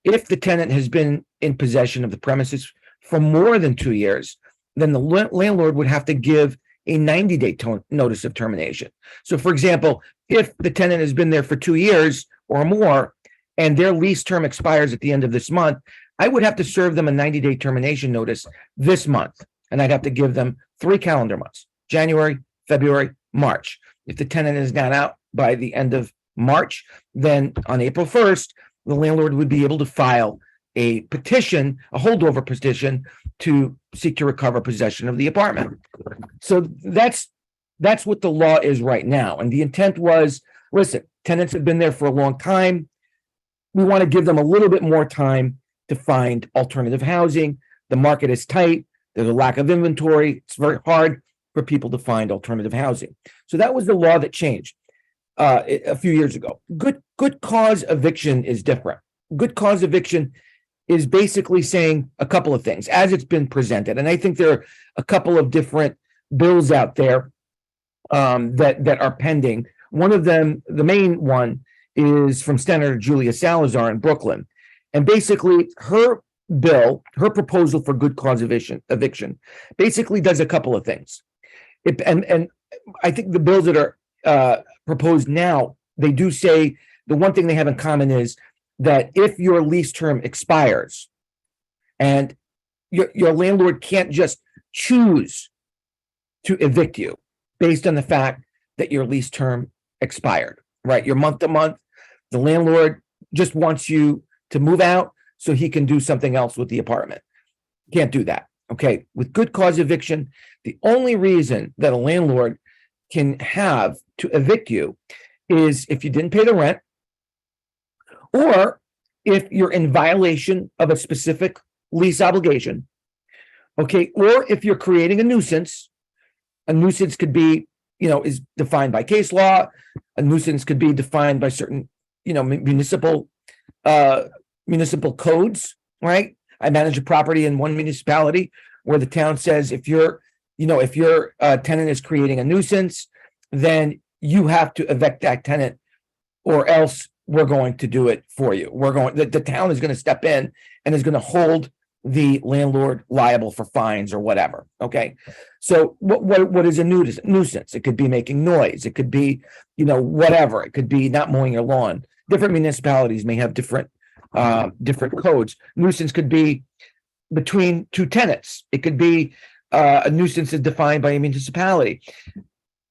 If the tenant has been in possession of the premises for more than 2 years, then the landlord would have to give a 90-day notice of termination. So for example, if the tenant has been there for 2 years or more and their lease term expires at the end of this month, I would have to serve them a 90-day termination notice this month. And I'd have to give them 3 calendar months, January, February, March. If the tenant has gone out by the end of March, then on April 1st, the landlord would be able to file a petition, a holdover petition, to seek to recover possession of the apartment. So that's what the law is right now. And the intent was, listen, tenants have been there for a long time. We want to give them a little bit more time to find alternative housing. The market is tight. There's a lack of inventory. It's very hard for people to find alternative housing. So that was the law that changed a few years ago. Good cause eviction is different. Good cause eviction is basically saying a couple of things as it's been presented. And I think there are a couple of different bills out there that are pending. One of them, the main one, is from Senator Julia Salazar in Brooklyn. And basically her bill, her proposal for good cause eviction basically does a couple of things. And I think the bills that are proposed now, they do say the one thing they have in common is that if your lease term expires and your landlord can't just choose to evict you based on the fact that your lease term expired, right? You're month to month. The landlord just wants you to move out so he can do something else with the apartment. Can't do that. Okay. With good cause eviction, the only reason that a landlord can have to evict you is if you didn't pay the rent, or if you're in violation of a specific lease obligation, okay, or if you're creating a nuisance. A nuisance could be, is defined by case law. A nuisance could be defined by certain, municipal codes, right? I manage a property in one municipality where the town says if your tenant is creating a nuisance, then you have to evict that tenant, or else we're going to do it for you. The town is going to step in and is going to hold the landlord liable for fines or whatever. Okay. So what is a nuisance? It could be making noise. It could be, whatever. It could be not mowing your lawn. Different municipalities may have different codes. Nuisance could be between two tenants. It could be a nuisance is defined by a municipality.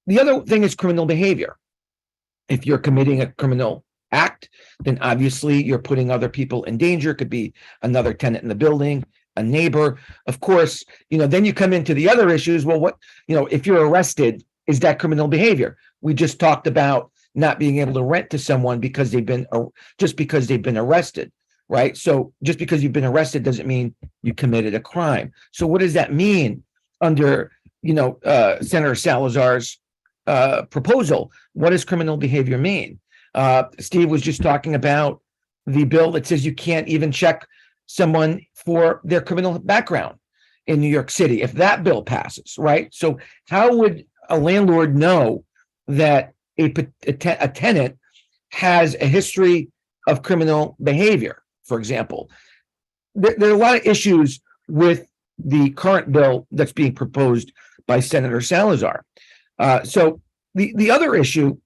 The other thing is criminal behavior. If you're committing a criminal act, then obviously you're putting other people in danger. It could be another tenant in the building, a neighbor. Of course, then you come into the other issues. Well, if you're arrested, is that criminal behavior? We just talked about not being able to rent to someone because they've been arrested, right? So just because you've been arrested doesn't mean you committed a crime. So what does that mean under, Senator Salazar's proposal? What does criminal behavior mean? Steve was just talking about the bill that says you can't even check someone for their criminal background in New York City if that bill passes, right? So how would a landlord know that a tenant has a history of criminal behavior, for example? There are a lot of issues with the current bill that's being proposed by Senator Salazar. So the other issue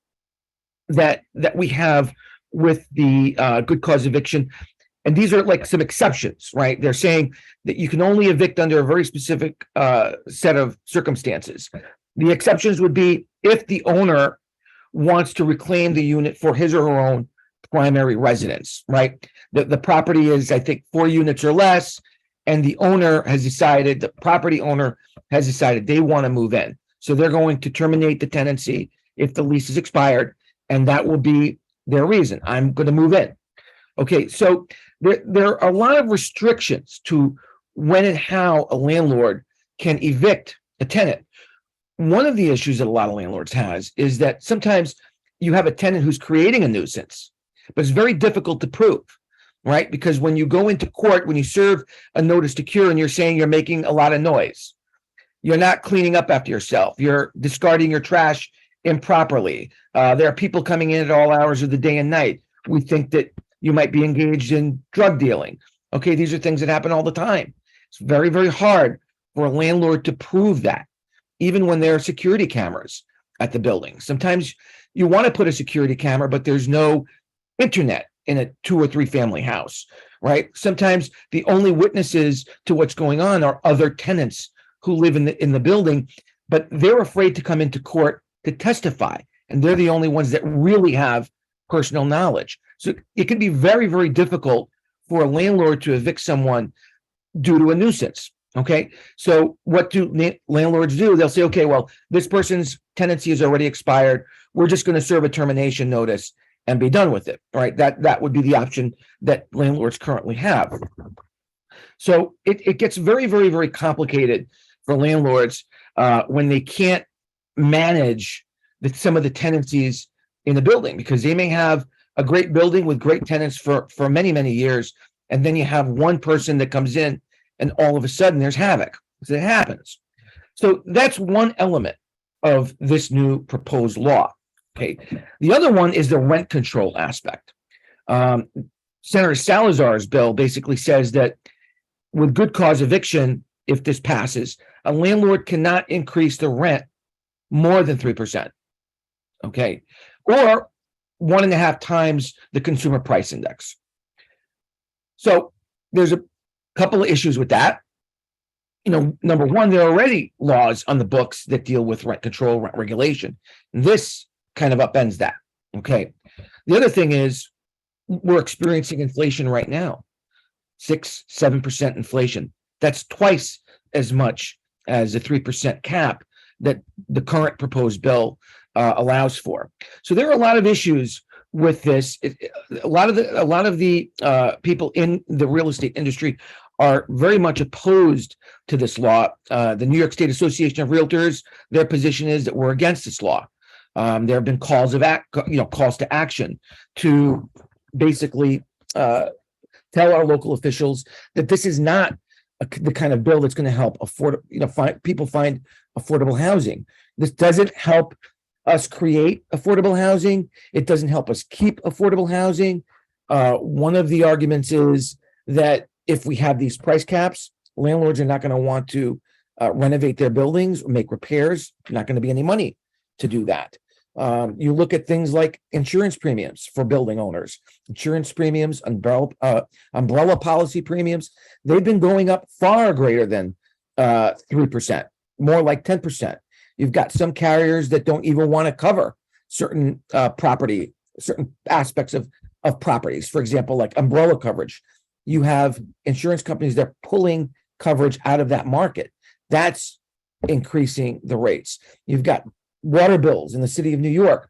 that we have with the good cause eviction, and these are like some exceptions, right? They're saying that you can only evict under a very specific set of circumstances. The exceptions would be if the owner wants to reclaim the unit for his or her own primary residence, right? The property is, I think, 4 units or less, and the property owner has decided they want to move in. So they're going to terminate the tenancy if the lease is expired, and that will be their reason. I'm going to move in. Okay, so there are a lot of restrictions to when and how a landlord can evict a tenant. One of the issues that a lot of landlords has is that sometimes you have a tenant who's creating a nuisance, but it's very difficult to prove, right? Because when you go into court, when you serve a notice to cure and you're saying you're making a lot of noise, you're not cleaning up after yourself, you're discarding your trash improperly. There are people coming in at all hours of the day and night. We think that you might be engaged in drug dealing. Okay, these are things that happen all the time. It's very, very hard for a landlord to prove that, even when there are security cameras at the building. Sometimes you want to put a security camera, but there's no internet in a 2 or 3 family house, right? Sometimes the only witnesses to what's going on are other tenants who live in the building, but they're afraid to come into court to testify, and they're the only ones that really have personal knowledge. So it can be very, very difficult for a landlord to evict someone due to a nuisance. Okay, so what do landlords do? They'll say, okay, well, this person's tenancy is already expired. We're just going to serve a termination notice and be done with it. All right, that would be the option that landlords currently have. So it gets very, very, very complicated for landlords when they can't manage some of the tenancies in the building, because they may have a great building with great tenants for many, many years, and then you have one person that comes in and all of a sudden there's havoc. It happens. So that's one element of this new proposed law. Okay. The other one is the rent control aspect. Senator Salazar's bill basically says that with good cause eviction, if this passes, a landlord cannot increase the rent more than 3%. Okay. Or 1.5 times the consumer price index. So there's a couple of issues with that. You know, number one, there are already laws on the books that deal with rent control, rent regulation. This kind of upends that. Okay. The other thing is we're experiencing inflation right now, 6-7% inflation. That's twice as much as a 3% cap that the current proposed bill allows for. So there are a lot of issues with this. A lot of the people in the real estate industry are very much opposed to this law. The New York State Association of Realtors, their position is that we're against this law. There have been calls to action to basically tell our local officials that this is not the kind of bill that's going to help people find affordable housing. This doesn't help us create affordable housing. It doesn't help us keep affordable housing. One of the arguments is that if we have these price caps, landlords are not going to want to renovate their buildings or make repairs. There's not going to be any money to do that. You look at things like insurance premiums for building owners, insurance premiums, umbrella policy premiums. They've been going up far greater than 3%, more like 10%. You've got some carriers that don't even want to cover certain certain aspects of properties. For example, like umbrella coverage. You have insurance companies that are pulling coverage out of that market. That's increasing the rates. You've got water bills in the city of New York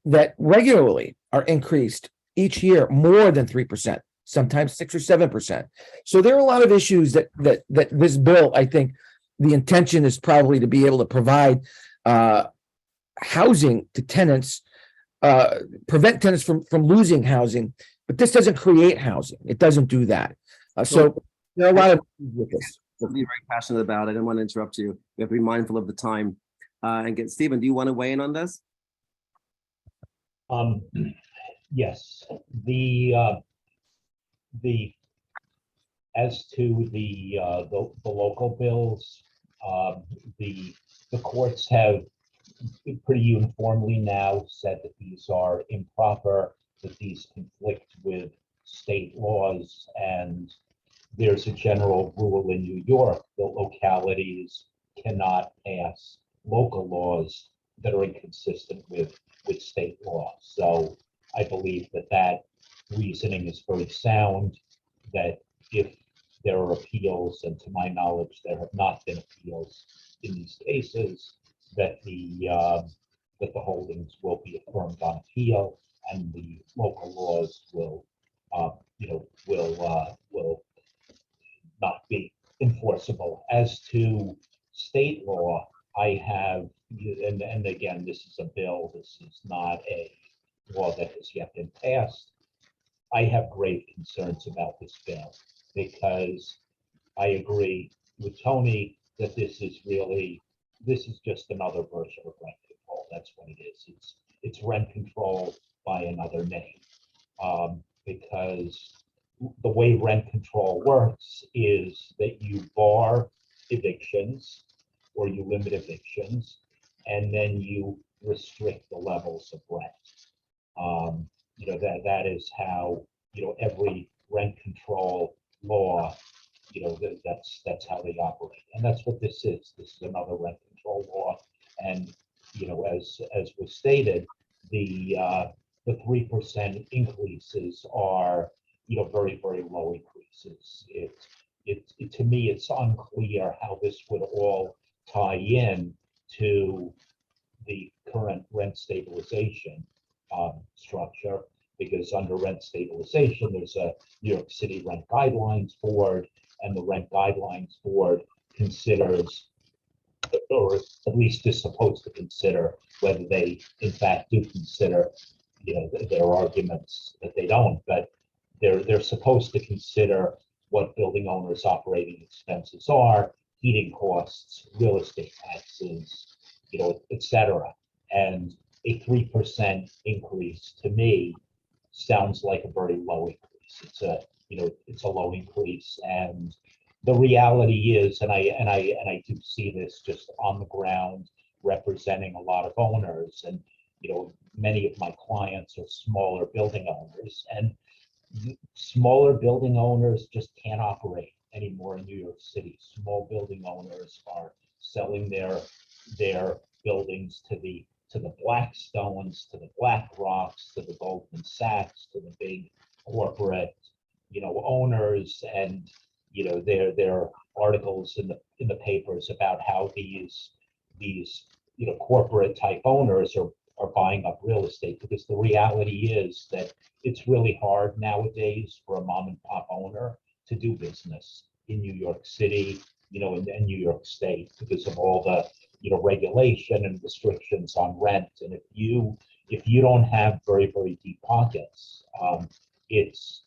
that regularly are increased each year more than 3%, sometimes 6 or 7%. So there are a lot of issues that this bill, I think the intention is probably to be able to provide housing to tenants, prevent tenants from losing housing, but this doesn't create housing. It doesn't do that. So there are a lot of issues with this. You're very passionate about it. I didn't want to interrupt you. We have to be mindful of the time. Stephen, do you want to weigh in on this? Yes, as to the local bills, the courts have pretty uniformly now said that these are improper, that these conflict with state laws, and there's a general rule in New York that localities cannot pass local laws that are inconsistent with state law. So I believe that reasoning is very sound, that if there are appeals, and to my knowledge, there have not been appeals in these cases, that the holdings will be affirmed on appeal, and the local laws will not be enforceable. As to state law, I have, and again, this is a bill, this is not a law that has yet been passed. I have grave concerns about this bill, because I agree with Tony that this is just another version of rent control. That's what it is. It's rent control by another name. Because the way rent control works is that you bar evictions or you limit evictions, and then you restrict the levels of rent. That is how, every rent control law, that's how they operate. And that's what this is. This is another rent control law. And, as was stated, the 3% increases are, very, very low increases. To me, it's unclear how this would all tie in to the current rent stabilization structure, because under rent stabilization, there's a New York City Rent Guidelines Board, and the Rent Guidelines Board considers, or at least is supposed to consider, whether they in fact do consider, their arguments that they don't, but they're supposed to consider what building owners' operating expenses are, heating costs, real estate taxes, et cetera. And a 3% increase to me sounds like a very low increase. It's a low increase, and the reality is, and I do see this just on the ground, representing a lot of owners, and many of my clients are smaller building owners, and smaller building owners just can't operate anymore in New York City. Small building owners are selling their buildings to the Blackstones, to the BlackRocks, to the Goldman Sachs, to the big corporate, owners, and there are articles in the papers about how these corporate type owners are buying up real estate, because the reality is that it's really hard nowadays for a mom and pop owner to do business in New York City, and New York State, because of all the regulation and restrictions on rent. And if you don't have very, very deep pockets, it's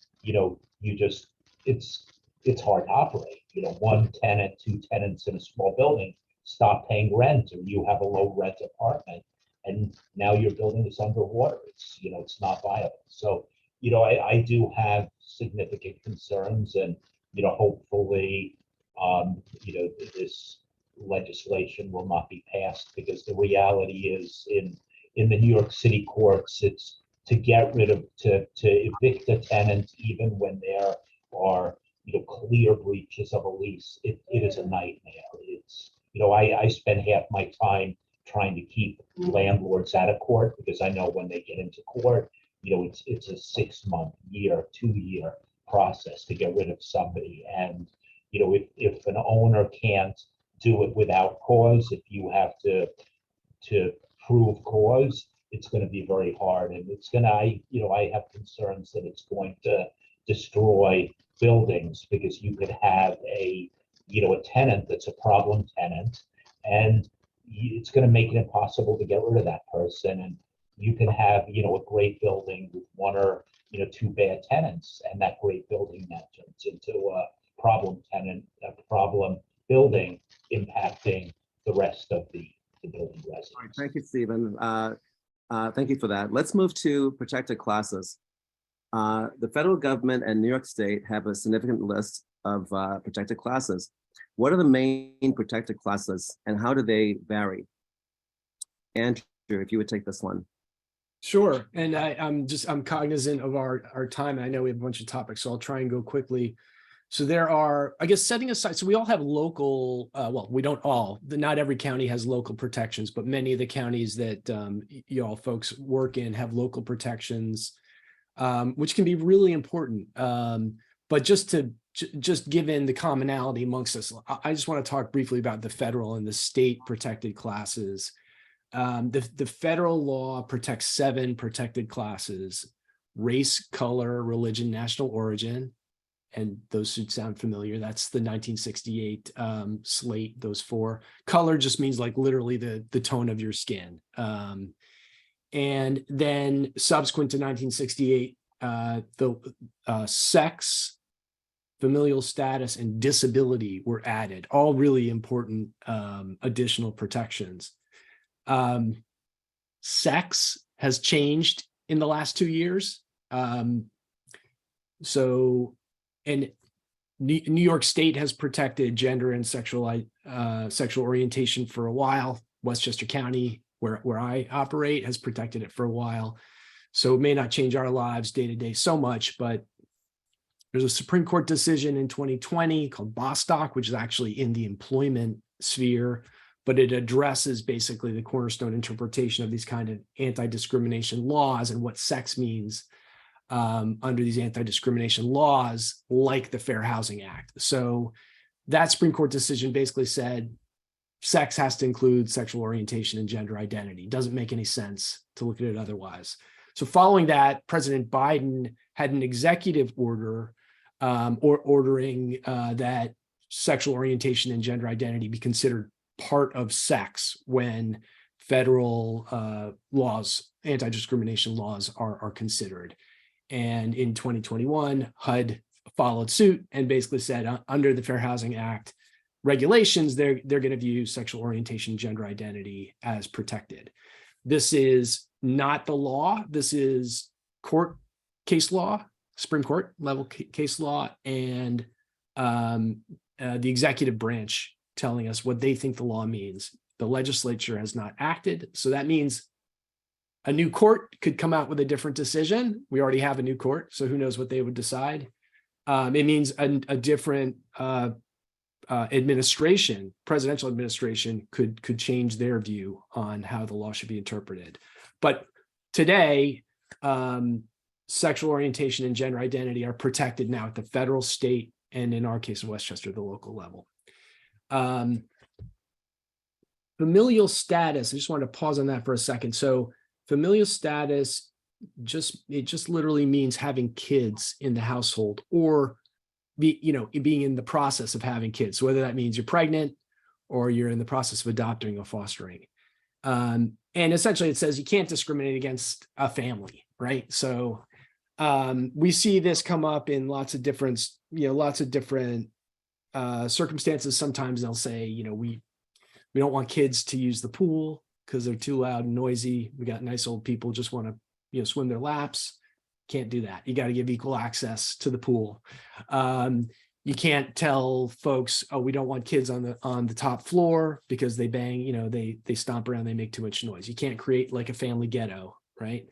it's hard to operate. One tenant, two tenants in a small building stop paying rent, or you have a low rent apartment, and now your building is underwater. It's not viable. So I do have significant concerns, and hopefully this legislation will not be passed, because the reality is, in the New York City courts, it's to get rid of, to evict a tenant even when there are clear breaches of a lease. It is a nightmare. It's I spend half my time trying to keep landlords out of court, because I know when they get into court, it's a 6-month, year, 2-year process to get rid of somebody. And if an owner can't do it without cause, if you have to prove cause, it's going to be very hard, and it's going to, I have concerns that it's going to destroy buildings, because you could have a tenant that's a problem tenant, and it's going to make it impossible to get rid of that person. And you can have a great building with one or two bad tenants, and that great building that turns into a problem tenant, a problem building, impacting the rest of the building residents. Thank you, Stephen. Thank you for that. Let's move to protected classes. The federal government and New York State have a significant list of protected classes. What are the main protected classes, and how do they vary? Andrew, if you would take this one. Sure. And I'm cognizant of our time. I know we have a bunch of topics, so I'll try and go quickly. So there are, I guess, setting aside, so we all have local, well, we don't all, not every county has local protections, but many of the counties that you all folks work in have local protections, which can be really important. But just given the commonality amongst us, I just want to talk briefly about the federal and the state protected classes. The federal law protects 7 protected classes: race, color, religion, national origin. And those should sound familiar. That's the 1968 slate, those 4. Color just means like literally the tone of your skin. And then subsequent to 1968, the sex, familial status, and disability were added, all really important additional protections. Sex has changed in the last 2 years. And New York State has protected gender and sexual orientation for a while. Westchester County, where I operate, has protected it for a while. So it may not change our lives day to day so much, but there's a Supreme Court decision in 2020 called Bostock, which is actually in the employment sphere, but it addresses basically the cornerstone interpretation of these kind of anti-discrimination laws and what sex means under these anti-discrimination laws, like the Fair Housing Act. So that Supreme Court decision basically said sex has to include sexual orientation and gender identity. Doesn't make any sense to look at it otherwise. So following that, President Biden had an executive order ordering that sexual orientation and gender identity be considered part of sex when federal laws, anti-discrimination laws are considered. And in 2021, HUD followed suit and basically said under the Fair Housing Act regulations, they're going to view sexual orientation, gender identity as protected. This is not the law. This is court case law, Supreme Court level case law, and the executive branch telling us what they think the law means. The legislature has not acted. So that means a new court could come out with a different decision. We already have a new court, so who knows what they would decide. It means a different administration, presidential administration could change their view on how the law should be interpreted. But today, sexual orientation and gender identity are protected now at the federal, state, and in our case in Westchester, the local level. Familial status, I just wanted to pause on that for a second. So familial status, it just literally means having kids in the household or being in the process of having kids. So whether that means you're pregnant or you're in the process of adopting or fostering. And essentially it says you can't discriminate against a family, right? So we see this come up in lots of different circumstances. Sometimes they'll say, we don't want kids to use the pool because they're too loud and noisy. We got nice old people just want to, swim their laps. Can't do that. You got to give equal access to the pool. You can't tell folks, oh, we don't want kids on the top floor because they bang, they stomp around, they make too much noise. You can't create like a family ghetto, right?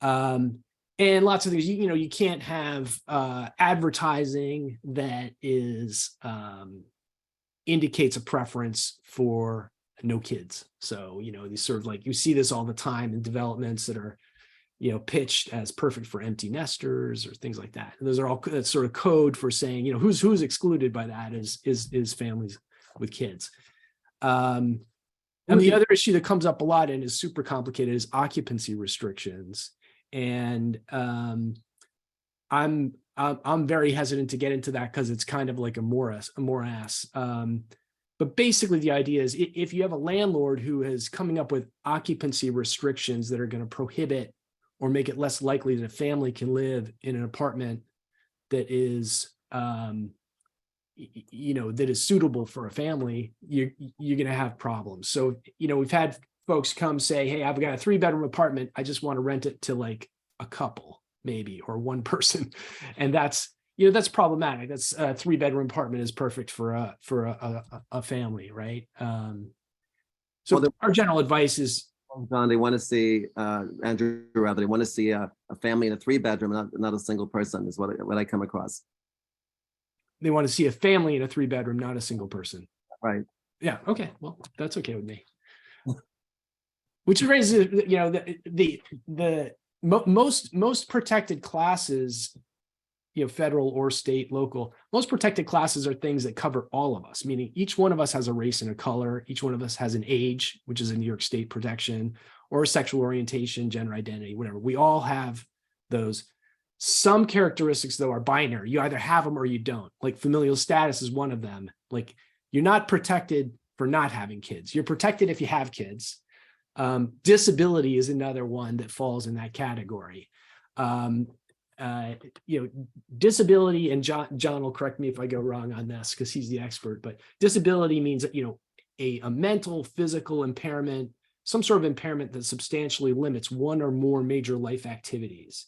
And lots of things, you can't have advertising that is indicates a preference for no kids. So, these sort of like, you see this all the time in developments that are, pitched as perfect for empty nesters or things like that. And those are all that's sort of code for saying, who's excluded by that is families with kids. And the other issue that comes up a lot and is super complicated is occupancy restrictions. And I'm very hesitant to get into that because it's kind of like a morass. But basically the idea is if you have a landlord who is coming up with occupancy restrictions that are going to prohibit or make it less likely that a family can live in an apartment that is, that is suitable for a family, you're going to have problems. So, we've had folks come say, hey, I've got a 3-bedroom apartment. I just want to rent it to like a couple, maybe, or one person. And that's problematic. That's a 3-bedroom apartment is perfect for a family, right? Our general advice is, John, they want to see, Andrew, rather, they want to see a family in a 3-bedroom, not a single person is what I come across. They want to see a family in a 3-bedroom, not a single person. Right. Yeah. Okay. Well, that's okay with me. Which raises, the most protected classes, federal or state, local, most protected classes are things that cover all of us, meaning each one of us has a race and a color. Each one of us has an age, which is a New York State protection, or sexual orientation, gender identity, whatever. We all have those. Some characteristics, though, are binary. You either have them or you don't. Like familial status is one of them. Like you're not protected for not having kids. You're protected if you have kids. Disability is another one that falls in that category. Disability, and John will correct me if I go wrong on this because he's the expert, but disability means that, a mental, physical impairment, some sort of impairment that substantially limits one or more major life activities.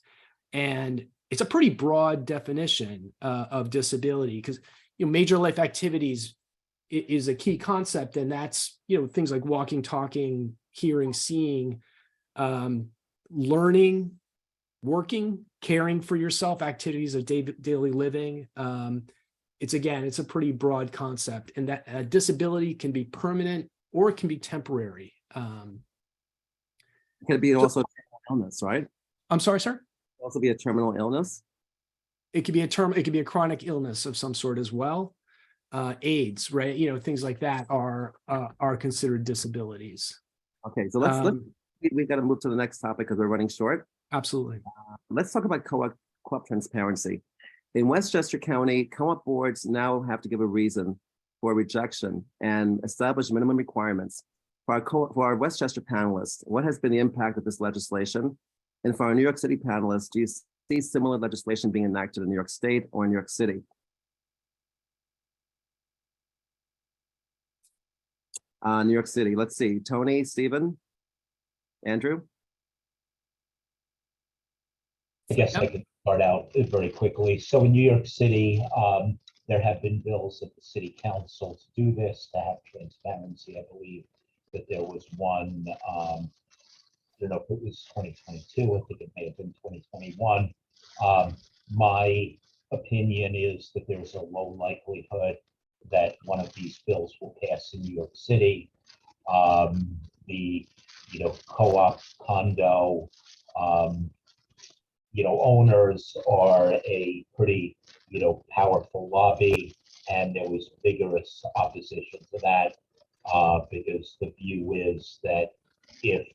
And it's a pretty broad definition of disability, because major life activities is a key concept, and that's things like walking, talking, hearing, seeing, learning, working, caring for yourself, activities of daily living. It's a pretty broad concept, and that disability can be permanent or it can be temporary. Can it be also a terminal illness, right? I'm sorry, sir? Also be a terminal illness? It could be a chronic illness of some sort as well. AIDS, right? Things like that are considered disabilities. Okay, so we've got to move to the next topic because we're running short. Absolutely. Let's talk about co-op transparency. In Westchester County, co-op boards now have to give a reason for rejection and establish minimum requirements. For our Westchester panelists, what has been the impact of this legislation? And for our New York City panelists, do you see similar legislation being enacted in New York State or in New York City? New York City, let's see, Tony, Stephen, Andrew? I guess I could start out very quickly. So in New York City, there have been bills at the city council to do this, to have transparency. I believe that there was one, I don't know if it was 2022, I think it may have been 2021. My opinion is that there's a low likelihood that one of these bills will pass in New York City. The co-op condo owners are a pretty powerful lobby, and there was vigorous opposition to that because the view is that if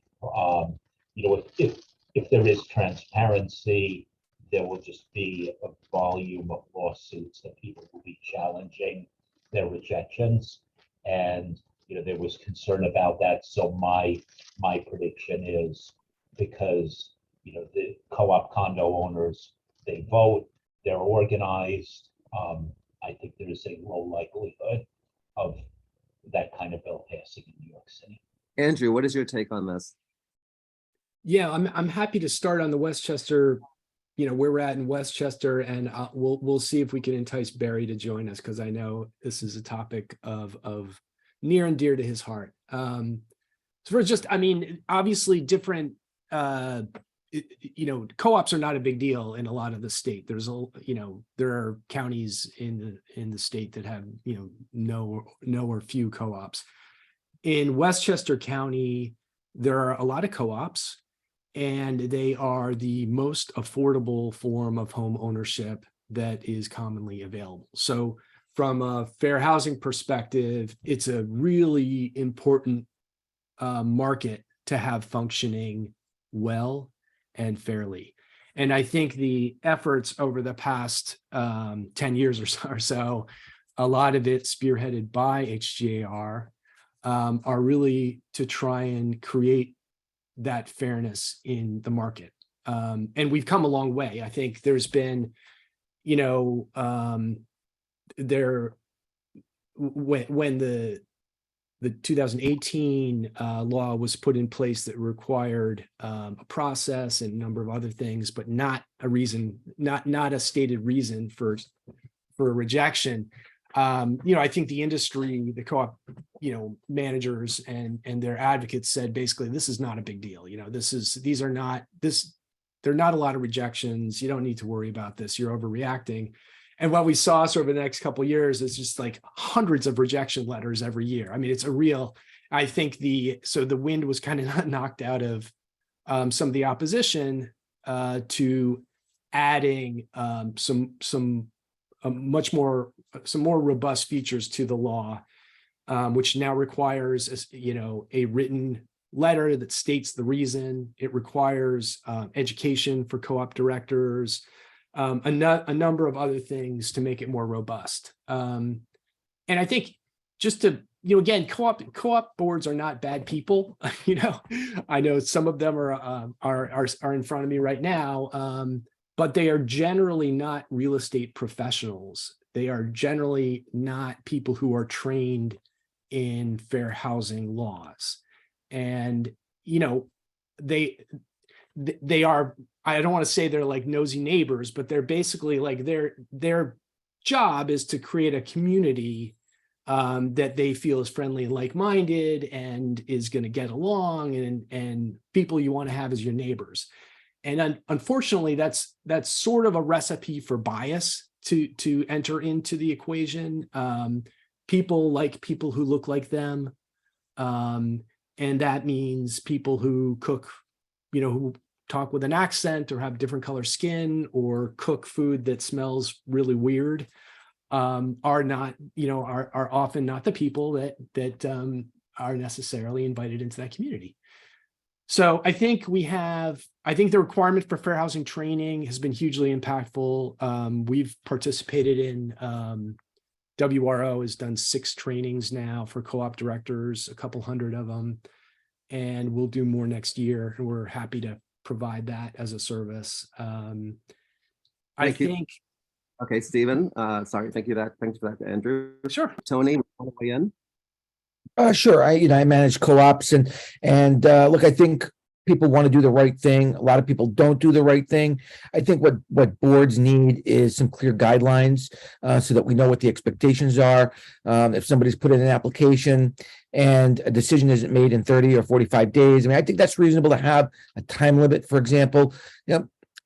if there is transparency, there will just be a volume of lawsuits that people will be challenging their rejections, and there was concern about that. So my prediction is, because the co-op condo owners, they vote, they're organized, I think there is a low likelihood of that kind of bill passing in New York City. Andrew, what is your take on this? Yeah, I'm happy to start on the Westchester, where we're at in Westchester, and we'll see if we can entice Barry to join us, because I know this is a topic of near and dear to his heart. So for obviously different, co-ops are not a big deal in a lot of the state. There's there are counties in the state that have no or few co-ops. In Westchester County, there are a lot of co-ops, and they are the most affordable form of home ownership that is commonly available. So from a fair housing perspective, it's a really important market to have functioning well and fairly. And I think the efforts over the past 10 years or so, a lot of it spearheaded by HGAR, are really to try and create that fairness in the market. And we've come a long way. I think there's been, when the 2018 law was put in place that required a process and a number of other things, but not a reason, not a stated reason for a rejection. I think the industry, the co-op, managers and their advocates said basically, this is not a big deal. There are not a lot of rejections. You don't need to worry about this. You're overreacting. And what we saw sort of in the next couple of years is just like hundreds of rejection letters every year. I mean, it's a real, I think the wind was kind of knocked out of some of the opposition to adding some more robust features to the law, which now requires a written letter that states the reason. It requires education for co-op directors, a number of other things to make it more robust. And I think just to, again, co-op boards are not bad people. I know some of them are in front of me right now, but they are generally not real estate professionals. They are generally not people who are trained in fair housing laws. And, they are I don't want to say they're like nosy neighbors, but they're basically like their job is to create a community that they feel is friendly and like-minded and is going to get along, and people you want to have as your neighbors. And unfortunately, that's sort of a recipe for bias to enter into the equation. People like people who look like them. And that means people who cook, who talk with an accent or have different color skin or cook food that smells really weird, are not, are often not the people that are necessarily invited into that community. So I think the requirement for fair housing training has been hugely impactful. We've participated in, WRO has done 6 trainings now for co-op directors, a couple hundred of them, and we'll do more next year. And we're happy to provide that as a service. I Thank you. think. Okay, Stephen, sorry, thank you for that, Andrew. Sure. Tony, want to weigh in? Sure. I manage co-ops and look, I think people want to do the right thing. A lot of people don't do the right thing. I think what boards need is some clear guidelines so that we know what the expectations are. If somebody's put in an application and a decision isn't made in 30 or 45 days, I mean, I think that's reasonable to have a time limit, for example.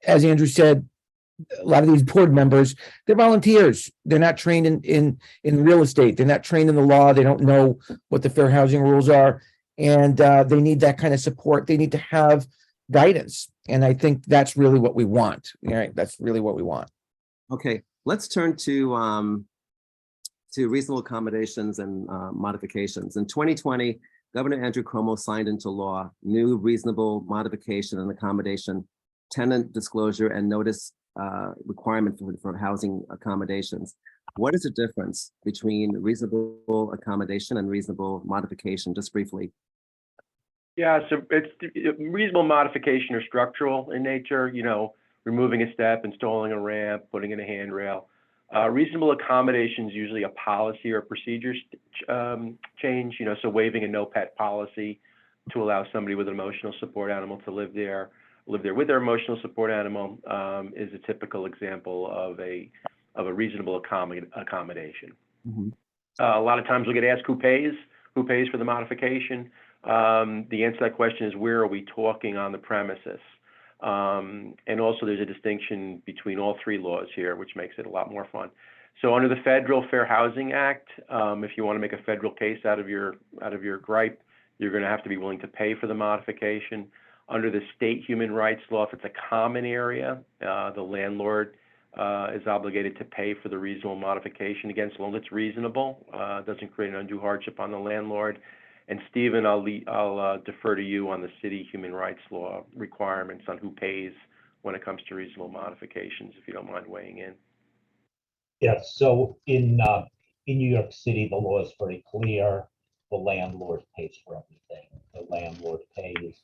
As Andrew said, a lot of these board members, they're volunteers. They're not trained in real estate. They're not trained in the law. They don't know what the fair housing rules are. And they need that kind of support. They need to have guidance. And I think that's really what we want. Right? That's really what we want. Okay, let's turn to reasonable accommodations and modifications. In 2020, Governor Andrew Cuomo signed into law new reasonable modification and accommodation, tenant disclosure and notice requirement for housing accommodations. What is the difference between reasonable accommodation and reasonable modification, just briefly? Yeah, so it's reasonable modification or structural in nature, removing a step, installing a ramp, putting in a handrail. Reasonable accommodation is usually a policy or procedure change, so waiving a no pet policy to allow somebody with an emotional support animal to live there with their emotional support animal is a typical example of a reasonable accommodation. Mm-hmm. A lot of times we get asked who pays for the modification. The answer to that question is, where are we talking on the premises? And also there's a distinction between all 3 laws here, which makes it a lot more fun. So under the Federal Fair Housing Act, if you want to make a federal case out of your gripe, you're going to have to be willing to pay for the modification. Under the state human rights law, if it's a common area, the landlord is obligated to pay for the reasonable modification, again, so long as it's reasonable, doesn't create an undue hardship on the landlord. And Stephen, I'll defer to you on the city human rights law requirements on who pays when it comes to reasonable modifications, if you don't mind weighing in. Yes, so in New York City, the law is very clear. The landlord pays for everything. The landlord pays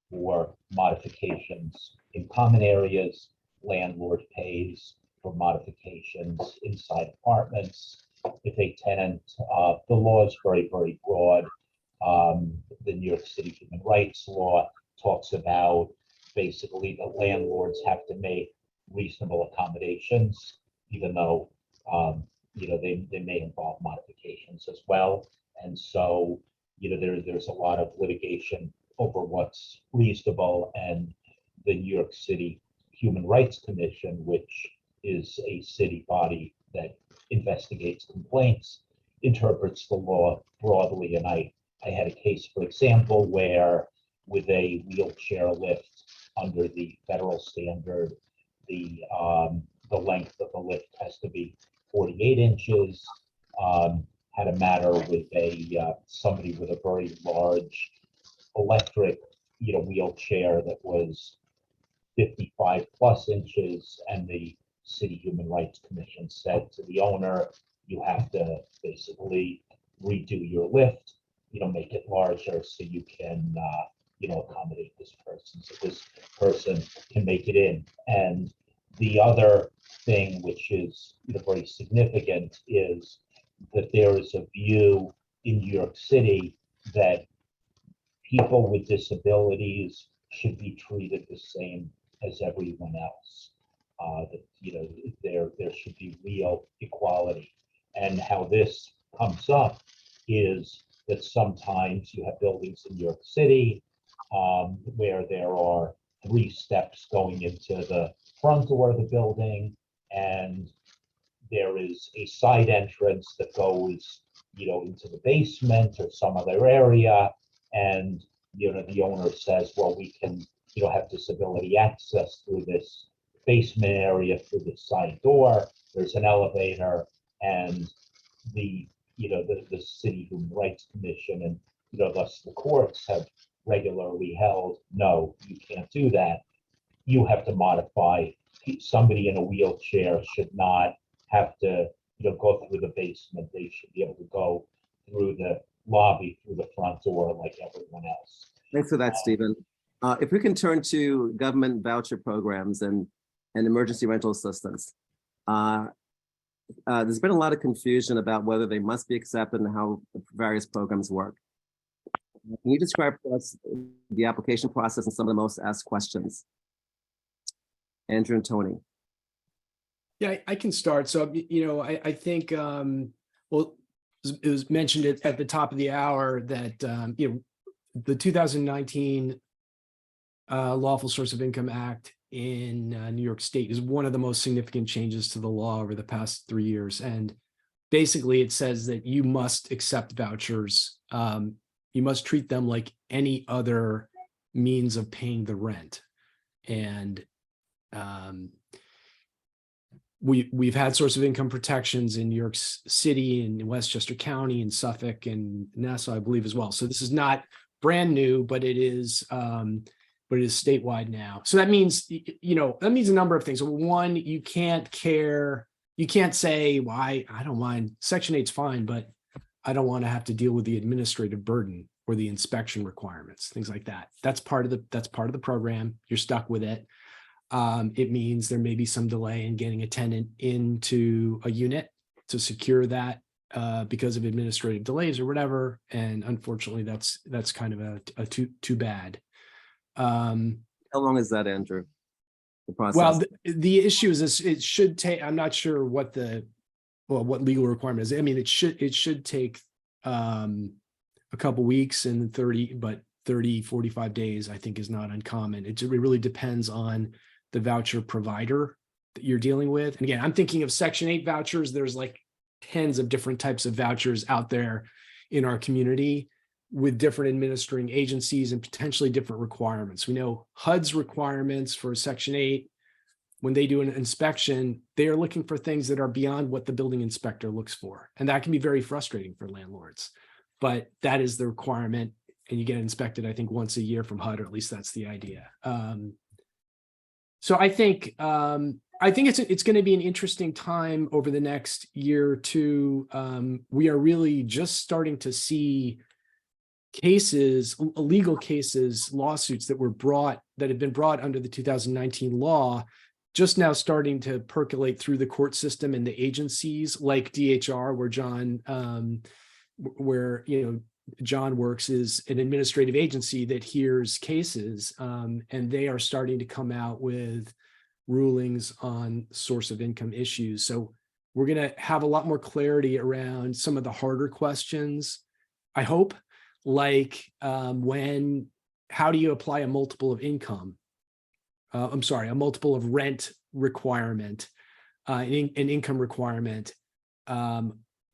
for modifications in common areas. Landlord pays for modifications inside apartments. If a tenant, the law is very, very broad. The New York City human rights law talks about basically the landlords have to make reasonable accommodations, even though they may involve modifications as well. And so there's a lot of litigation over what's reasonable, and the New York City Human Rights Commission, which is a city body that investigates complaints, interprets the law broadly. And I had a case, for example, where with a wheelchair lift under the federal standard, the length of the lift has to be 48 inches. Had a matter with somebody with a very large electric wheelchair that was 55 plus inches, and the City Human Rights Commission said to the owner, you have to basically redo your lift, make it larger so you can accommodate this person, so this person can make it in. And the other thing, which is very significant, is that there is a view in New York City that people with disabilities should be treated the same as everyone else. That, you know, there should be real equality. And how this comes up is that sometimes you have buildings in New York City where there are 3 steps going into the front door of the building, and there is a side entrance that goes, you know, into the basement or some other area. And, you know, the owner says, well, we can, you know, have disability access through this basement area, through the side door. There's an elevator, and the, you know, the City Human Rights Commission and, you know, thus the courts have regularly held, no, you can't do that. You have to modify. Somebody in a wheelchair should not have to, you know, go through the basement. They should be able to go through the lobby, through the front door like everyone else. Thanks for that, Stephen. If we can turn to government voucher programs and emergency rental assistance. There's been a lot of confusion about whether they must be accepted and how various programs work. Can you describe for us the application process and some of the most asked questions? Andrew and Tony. Yeah, I can start. So, you know, I think, well, it was mentioned at the top of the hour that, you know, the 2019 Lawful Source of Income Act in New York State is one of the most significant changes to the law over the past 3 years. And basically it says that you must accept vouchers. You must treat them like any other means of paying the rent. And we've had source of income protections in New York City and Westchester County and Suffolk and Nassau, I believe, as well. So this is not brand new, but it is statewide now. So that means, you know, that means a number of things. One, you can't say, well, I don't mind, Section 8's fine, but I don't want to have to deal with the administrative burden or the inspection requirements, things like that. That's part of the program. You're stuck with it. It means there may be some delay in getting a tenant into a unit to secure that because of administrative delays or whatever. And unfortunately, that's kind of a too bad. How long is that, Andrew? The process? Well, the issue is this: it should take. I'm not sure what what legal requirement is. I mean, it should take a couple weeks and 30, 45 days, I think, is not uncommon. It really depends on the voucher provider that you're dealing with. And again, I'm thinking of Section 8 vouchers. There's like tens of different types of vouchers out there in our community with different administering agencies and potentially different requirements. We know HUD's requirements for Section 8, when they do an inspection, they are looking for things that are beyond what the building inspector looks for. And that can be very frustrating for landlords, but that is the requirement. And you get inspected, I think, once a year from HUD, or at least that's the idea. So I think it's going to be an interesting time over the next year or two. We are really just starting to see cases, legal cases, lawsuits that have been brought under the 2019 law, just now starting to percolate through the court system and the agencies like DHR, where John works, is an administrative agency that hears cases, and they are starting to come out with rulings on source of income issues. So we're going to have a lot more clarity around some of the harder questions, I hope, like how do you apply a multiple of income? A multiple of rent requirement, an income requirement,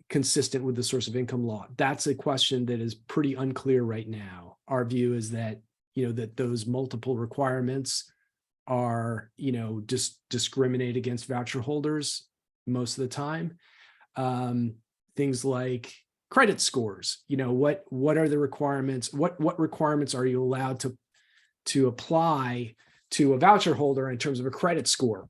consistent with the source of income law. That's a question that is pretty unclear right now. Our view is that, that those multiple requirements are, just discriminate against voucher holders most of the time. Things like credit scores, what are the requirements? What requirements are you allowed to apply to a voucher holder in terms of a credit score?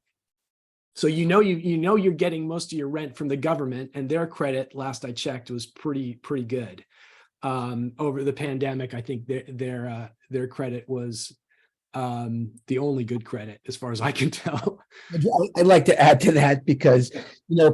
So you're getting most of your rent from the government, and their credit, last I checked, was pretty good. Over the pandemic, I think their credit was the only good credit, as far as I can tell. I'd like to add to that because,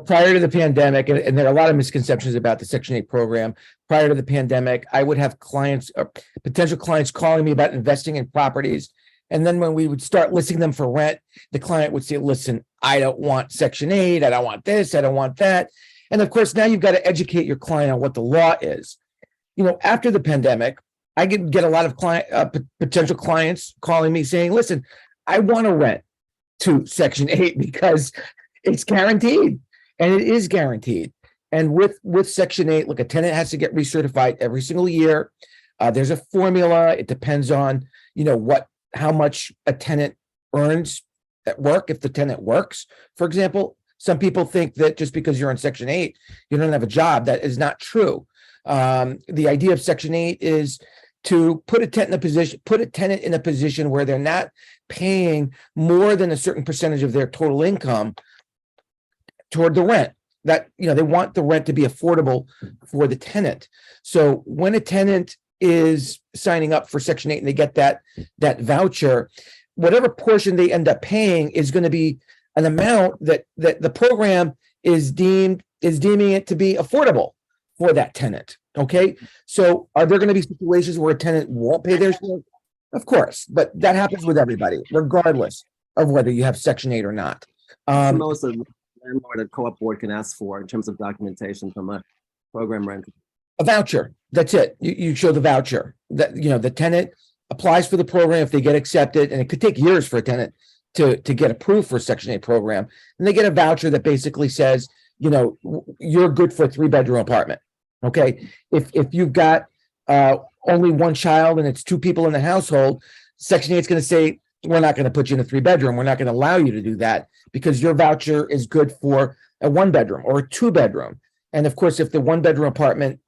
prior to the pandemic, and there are a lot of misconceptions about the Section 8 program. Prior to the pandemic, I would have clients or potential clients calling me about investing in properties And then when we would start listing them for rent, the client would say, listen, I don't want Section 8, I don't want this, I don't want that. And of course, now you've got to educate your client on what the law is. After the pandemic, I get a lot of potential clients calling me saying, listen, I want to rent to Section 8 because it's guaranteed, and it is guaranteed. And with Section 8, look, a tenant has to get recertified every single year. There's a formula. It depends on, how much a tenant earns at work. If the tenant works, for example, some people think that just because you're in Section 8, you don't have a job. That is not true. The idea of Section 8 is to put a tenant in a position where they're not paying more than a certain percentage of their total income toward the rent. That, they want the rent to be affordable for the tenant. So when a tenant is signing up for Section 8 and they get that voucher, whatever portion they end up paying is going to be an amount that the program is deeming it to be affordable for that tenant. Okay. So are there going to be situations where a tenant won't pay their share? Of course, but that happens with everybody, regardless of whether you have Section 8 or not. Most of the landlord and co-op board can ask for in terms of documentation from a program renter. A voucher. That's it. You show the voucher that, the tenant applies for the program if they get accepted, and it could take years for a tenant to get approved for a Section 8 program. And they get a voucher that basically says, you're good for a 3-bedroom apartment. Okay. If you've got only one child and it's 2 people in the household, Section 8 is going to say, we're not going to put you in a 3-bedroom. We're not going to allow you to do that because your voucher is good for a 1-bedroom or a 2-bedroom. And of course, if the 1-bedroom apartment,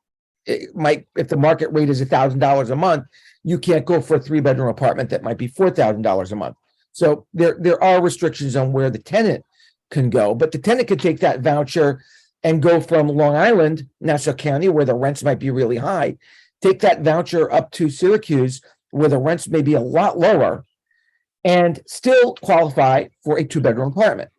if the market rate is $1,000 a month, you can't go for a 3-bedroom apartment that might be $4,000 a month. So there are restrictions on where the tenant can go, but the tenant could take that voucher and go from Long Island, Nassau County, where the rents might be really high, take that voucher up to Syracuse, where the rents may be a lot lower, and still qualify for a 2-bedroom apartment.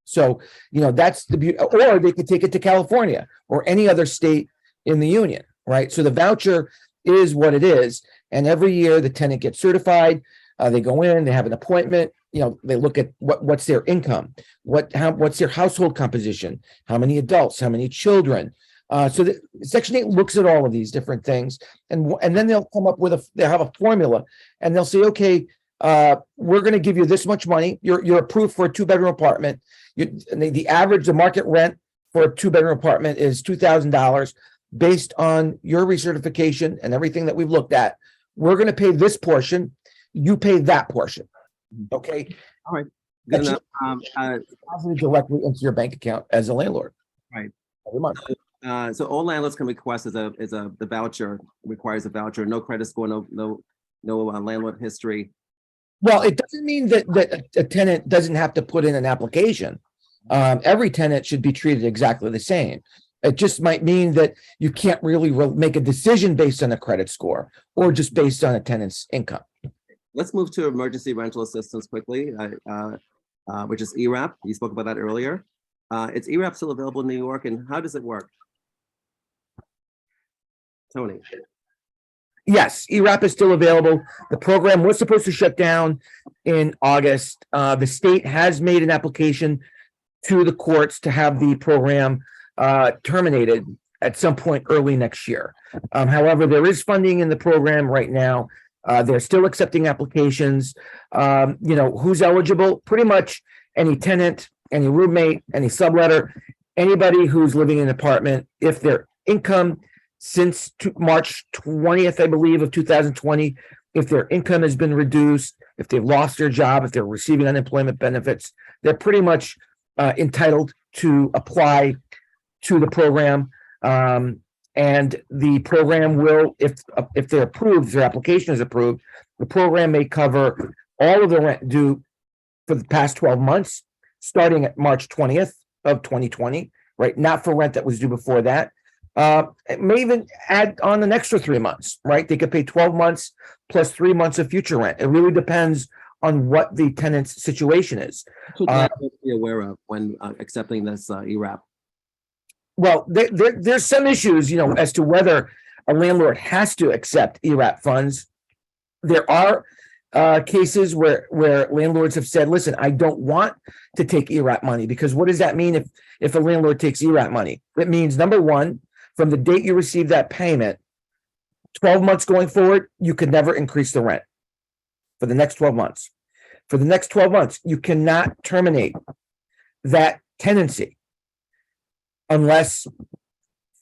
So, that's the beauty. Or they could take it to California or any other state in the union, right? So the voucher is what it is. And every year the tenant gets certified. They go in, they have an appointment. They look at what's their income, what's their household composition, how many adults, how many children. So the Section 8 looks at all of these different things, and then they'll come up with they'll have a formula, and they'll say, okay, we're going to give you this much money. You're approved for a 2-bedroom apartment. The market rent for a 2-bedroom apartment is $2,000 based on your recertification and everything that we've looked at. We're going to pay this portion. You pay that portion. Okay. All right. Good enough. Deposited directly into your bank account as a landlord. Right. Every month. So all landlords can request the voucher, requires a voucher, no credit score, no landlord history. Well, it doesn't mean that a tenant doesn't have to put in an application. Every tenant should be treated exactly the same. It just might mean that you can't really make a decision based on a credit score or just based on a tenant's income. Let's move to emergency rental assistance quickly, which is ERAP. You spoke about that earlier. Is ERAP still available in New York, and how does it work? Tony. Yes, ERAP is still available. The program was supposed to shut down in August. The state has made an application to the courts to have the program terminated at some point early next year. However, there is funding in the program right now. They're still accepting applications. Who's eligible? Pretty much any tenant, any roommate, any subletter, anybody who's living in an apartment. If their income since March 20th, I believe, of 2020, if their income has been reduced, if they've lost their job, if they're receiving unemployment benefits, they're pretty much entitled to apply to the program. And the program will, if they're approved, if their application is approved, the program may cover all of the rent due for the past 12 months, starting at March 20th of 2020, right? Not for rent that was due before that. It may even add on an extra 3 months, right? They could pay 12 months plus 3 months of future rent. It really depends on what the tenant's situation is. What should landlords be aware of when accepting this ERAP? Well, there's some issues, as to whether a landlord has to accept ERAP funds. There are cases where landlords have said, listen, I don't want to take ERAP money, because what does that mean if a landlord takes ERAP money? It means, number one, from the date you receive that payment, 12 months going forward, you could never increase the rent for the next 12 months. For the next 12 months, you cannot terminate that tenancy unless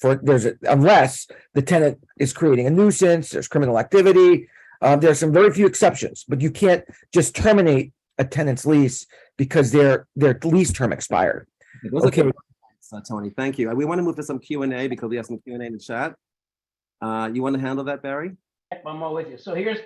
the tenant is creating a nuisance, there's criminal activity. There are some very few exceptions, but you can't just terminate a tenant's lease because their lease term expired. Those are Okay. good points, Tony, thank you. We want to move to some Q&A because we have some Q&A in the chat. You want to handle that, Barry? I'm all with you. So here's,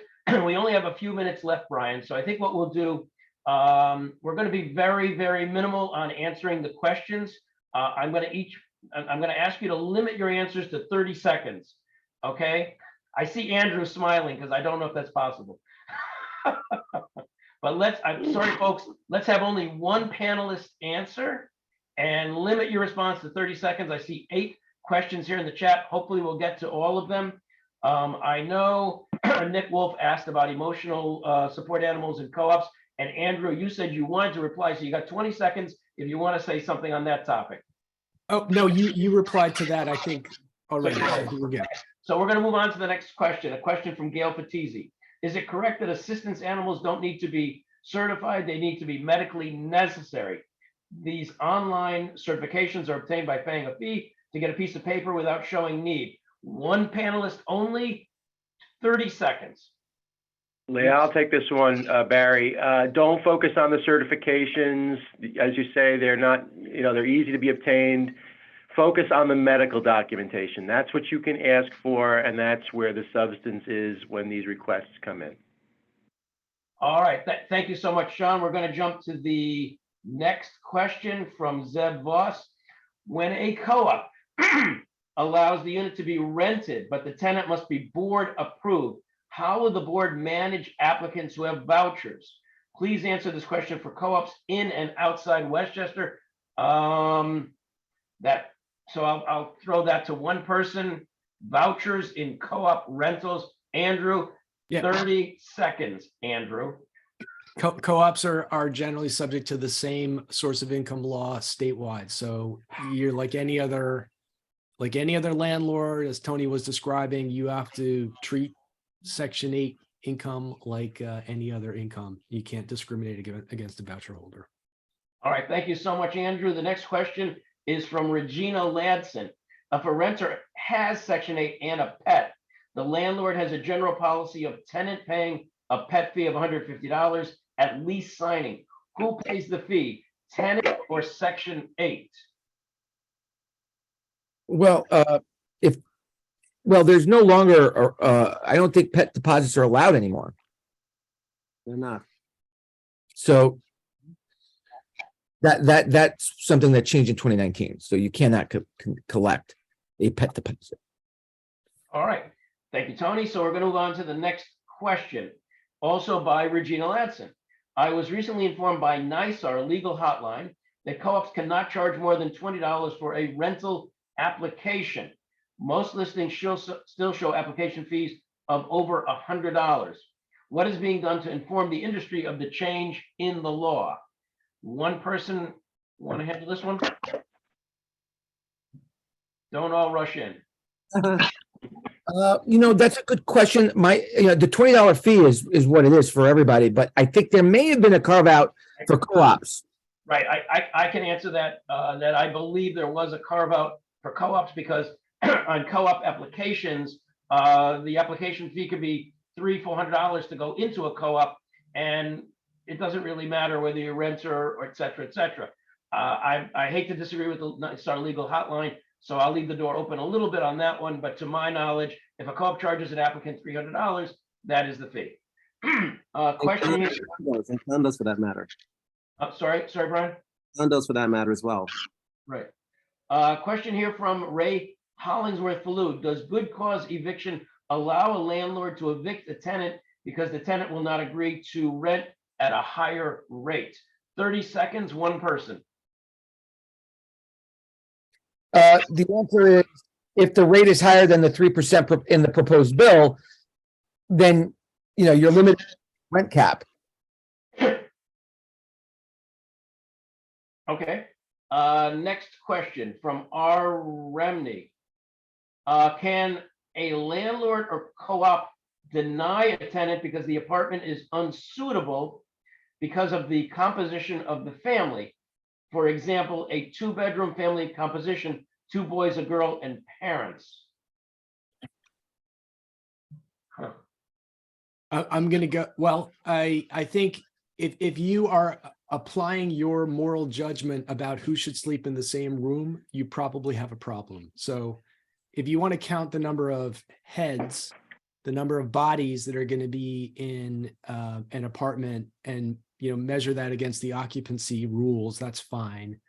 we only have a few minutes left, Brian. So I think what we'll do, we're going to be very, very minimal on answering the questions. I'm going to ask you to limit your answers to 30 seconds. Okay. I see Andrew smiling because I don't know if that's possible. But I'm sorry, folks, let's have only one panelist answer and limit your response to 30 seconds. I see 8 questions here in the chat. Hopefully we'll get to all of them. I know Nick Wolf asked about emotional support animals and co-ops. And Andrew, you said you wanted to reply, so you got 20 seconds if you want to say something on that topic. Oh, no, you replied to that, I think, already. I think we're good. So we're going to move on to the next question, a question from Gail Patizzi. Is it correct that assistance animals don't need to be certified? They need to be medically necessary. These online certifications are obtained by paying a fee to get a piece of paper without showing need. One panelist only, 30 seconds. Yeah, I'll take this one, Barry. Don't focus on the certifications. As you say, they're not, they're easy to be obtained. Focus on the medical documentation. That's what you can ask for, and that's where the substance is when these requests come in. All right, thank you so much, Sean. We're going to jump to the next question from Zeb Voss. When a co-op allows the unit to be rented, but the tenant must be board approved, how will the board manage applicants who have vouchers? Please answer this question for co-ops in and outside Westchester. So I'll throw that to one person. Vouchers in co-op rentals. Andrew, Yeah. 30 seconds, Andrew. Co-ops are generally subject to the same source of income law statewide. So you're like any other landlord, as Tony was describing, you have to treat Section 8 income like any other income. You can't discriminate against a voucher holder. All right, thank you so much, Andrew. The next question is from Regina Ladson. If a renter has Section 8 and a pet, the landlord has a general policy of tenant paying a pet fee of $150 at lease signing. Who pays the fee, tenant or Section 8? Well, there's no longer, I don't think pet deposits are allowed anymore. They're not. So that's something that changed in 2019. So you cannot collect a pet deposit. All right, thank you, Tony. So we're going to move on to the next question, also by Regina Ladson. I was recently informed by NICE, our legal hotline, that co-ops cannot charge more than $20 for a rental application. Most listings still show application fees of over $100. What is being done to inform the industry of the change in the law? One person want to handle this one? Don't all rush in. That's a good question. The $20 fee is what it is for everybody, but I think there may have been a carve out for co-ops. Right, I can answer that. That I believe there was a carve out for co-ops because on co-op applications, the application fee could be $300-400 to go into a co-op, and it doesn't really matter whether you're a renter or et cetera, et cetera. I hate to disagree with our legal hotline, so I'll leave the door open a little bit on that one. But to my knowledge, if a co-op charges an applicant $300, that is the fee. Question here. And condos for that matter. Sorry, Brian. Condos for that matter as well. Right. Question here from Ray Hollingsworth-Falud. Does good cause eviction allow a landlord to evict a tenant because the tenant will not agree to rent at a higher rate? 30 seconds, one person. The answer is, if the rate is higher than the 3% in the proposed bill, then you're limited rent cap. Okay. Next question from R. Remney. Can a landlord or co-op deny a tenant because the apartment is unsuitable because of the composition of the family? For example, a 2-bedroom family composition, 2 boys, a girl, and parents. Huh. I'm gonna go, well, I think if you are applying your moral judgment about who should sleep in the same room, you probably have a problem. So if you want to count the number of heads, the number of bodies that are going to be in an apartment and, you know, measure that against the occupancy rules, that's fine.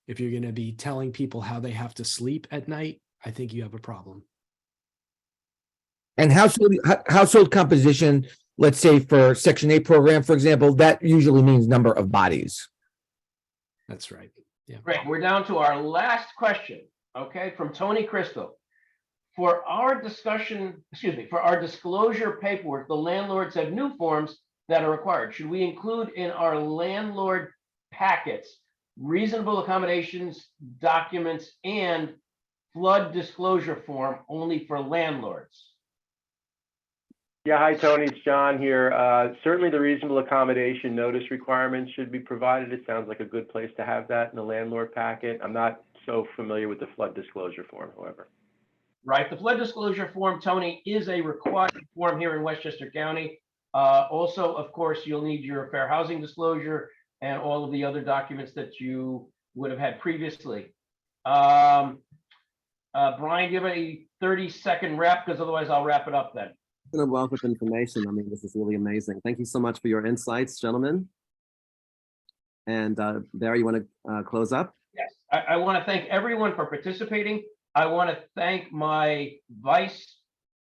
If you're going to be telling people how they have to sleep at night, I think you have a problem. And household composition, let's say for Section 8 program, for example, that usually means number of bodies. That's right. Yeah. Great. We're down to our last question, okay, from Tony Crystal. For our disclosure paperwork, the landlords have new forms that are required. Should we include in our landlord packets reasonable accommodations, documents, and flood disclosure form only for landlords? Yeah, hi, Tony, it's John here. Certainly the reasonable accommodation notice requirements should be provided. It sounds like a good place to have that in the landlord packet. I'm not so familiar with the flood disclosure form, however. Right, the flood disclosure form, Tony, is a required form here in Westchester County. Also, of course, you'll need your fair housing disclosure and all of the other documents that you would have had previously. Brian, give a 30-second wrap, because otherwise I'll wrap it up then. A wealth of information. I mean, this is really amazing. Thank you so much for your insights, gentlemen. And Barry, you want to close up? Yes, I want to thank everyone for participating. I want to thank my vice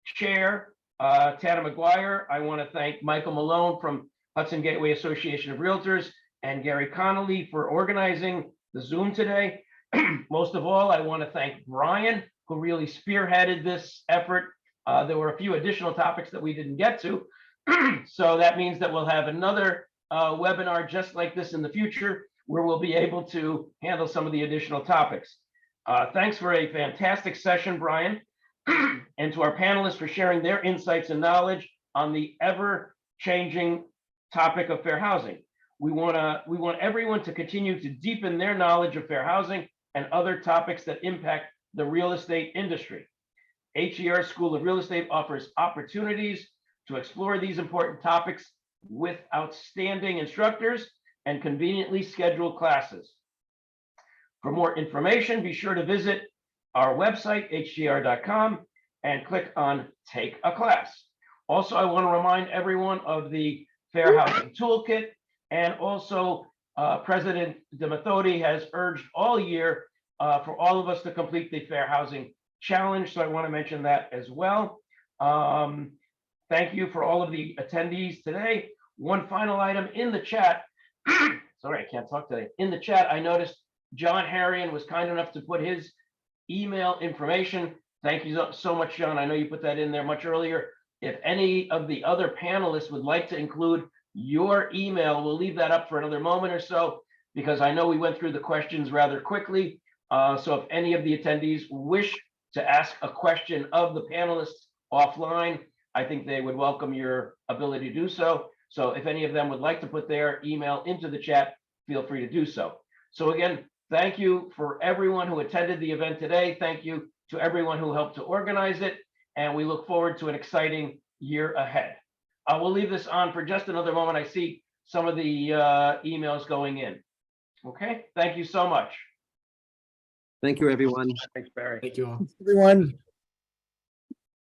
chair, Tana McGuire. I want to thank Michael Malone from Hudson Gateway Association of Realtors and Gary Connolly for organizing the Zoom today. Most of all, I want to thank Brian, who really spearheaded this effort. There were a few additional topics that we didn't get to. So that means that we'll have another webinar just like this in the future, where we'll be able to handle some of the additional topics. Thanks for a fantastic session, Brian, and to our panelists for sharing their insights and knowledge on the ever-changing topic of fair housing. We want everyone to continue to deepen their knowledge of fair housing and other topics that impact the real estate industry. HER School of Real Estate offers opportunities to explore these important topics with outstanding instructors and conveniently scheduled classes. For more information, be sure to visit our website, hgr.com, and click on Take a Class. Also, I want to remind everyone of the Fair Housing Toolkit, and also President DeMathodi has urged all year for all of us to complete the Fair Housing Challenge, so I want to mention that as well. Thank you for all of the attendees today. One final item in the chat. Sorry, I can't talk today. In the chat, I noticed John Harrian was kind enough to put his email information. Thank you so much, John. I know you put that in there much earlier. If any of the other panelists would like to include your email, we'll leave that up for another moment or so, because I know we went through the questions rather quickly. So if any of the attendees wish to ask a question of the panelists offline, I think they would welcome your ability to do so. So if any of them would like to put their email into the chat, feel free to do so. So again, thank you for everyone who attended the event today. Thank you to everyone who helped to organize it. And we look forward to an exciting year ahead. We'll leave this on for just another moment. I see some of the emails going in. Okay, thank you so much. Thank you, everyone. Thanks, Barry. Thank you all. Everyone.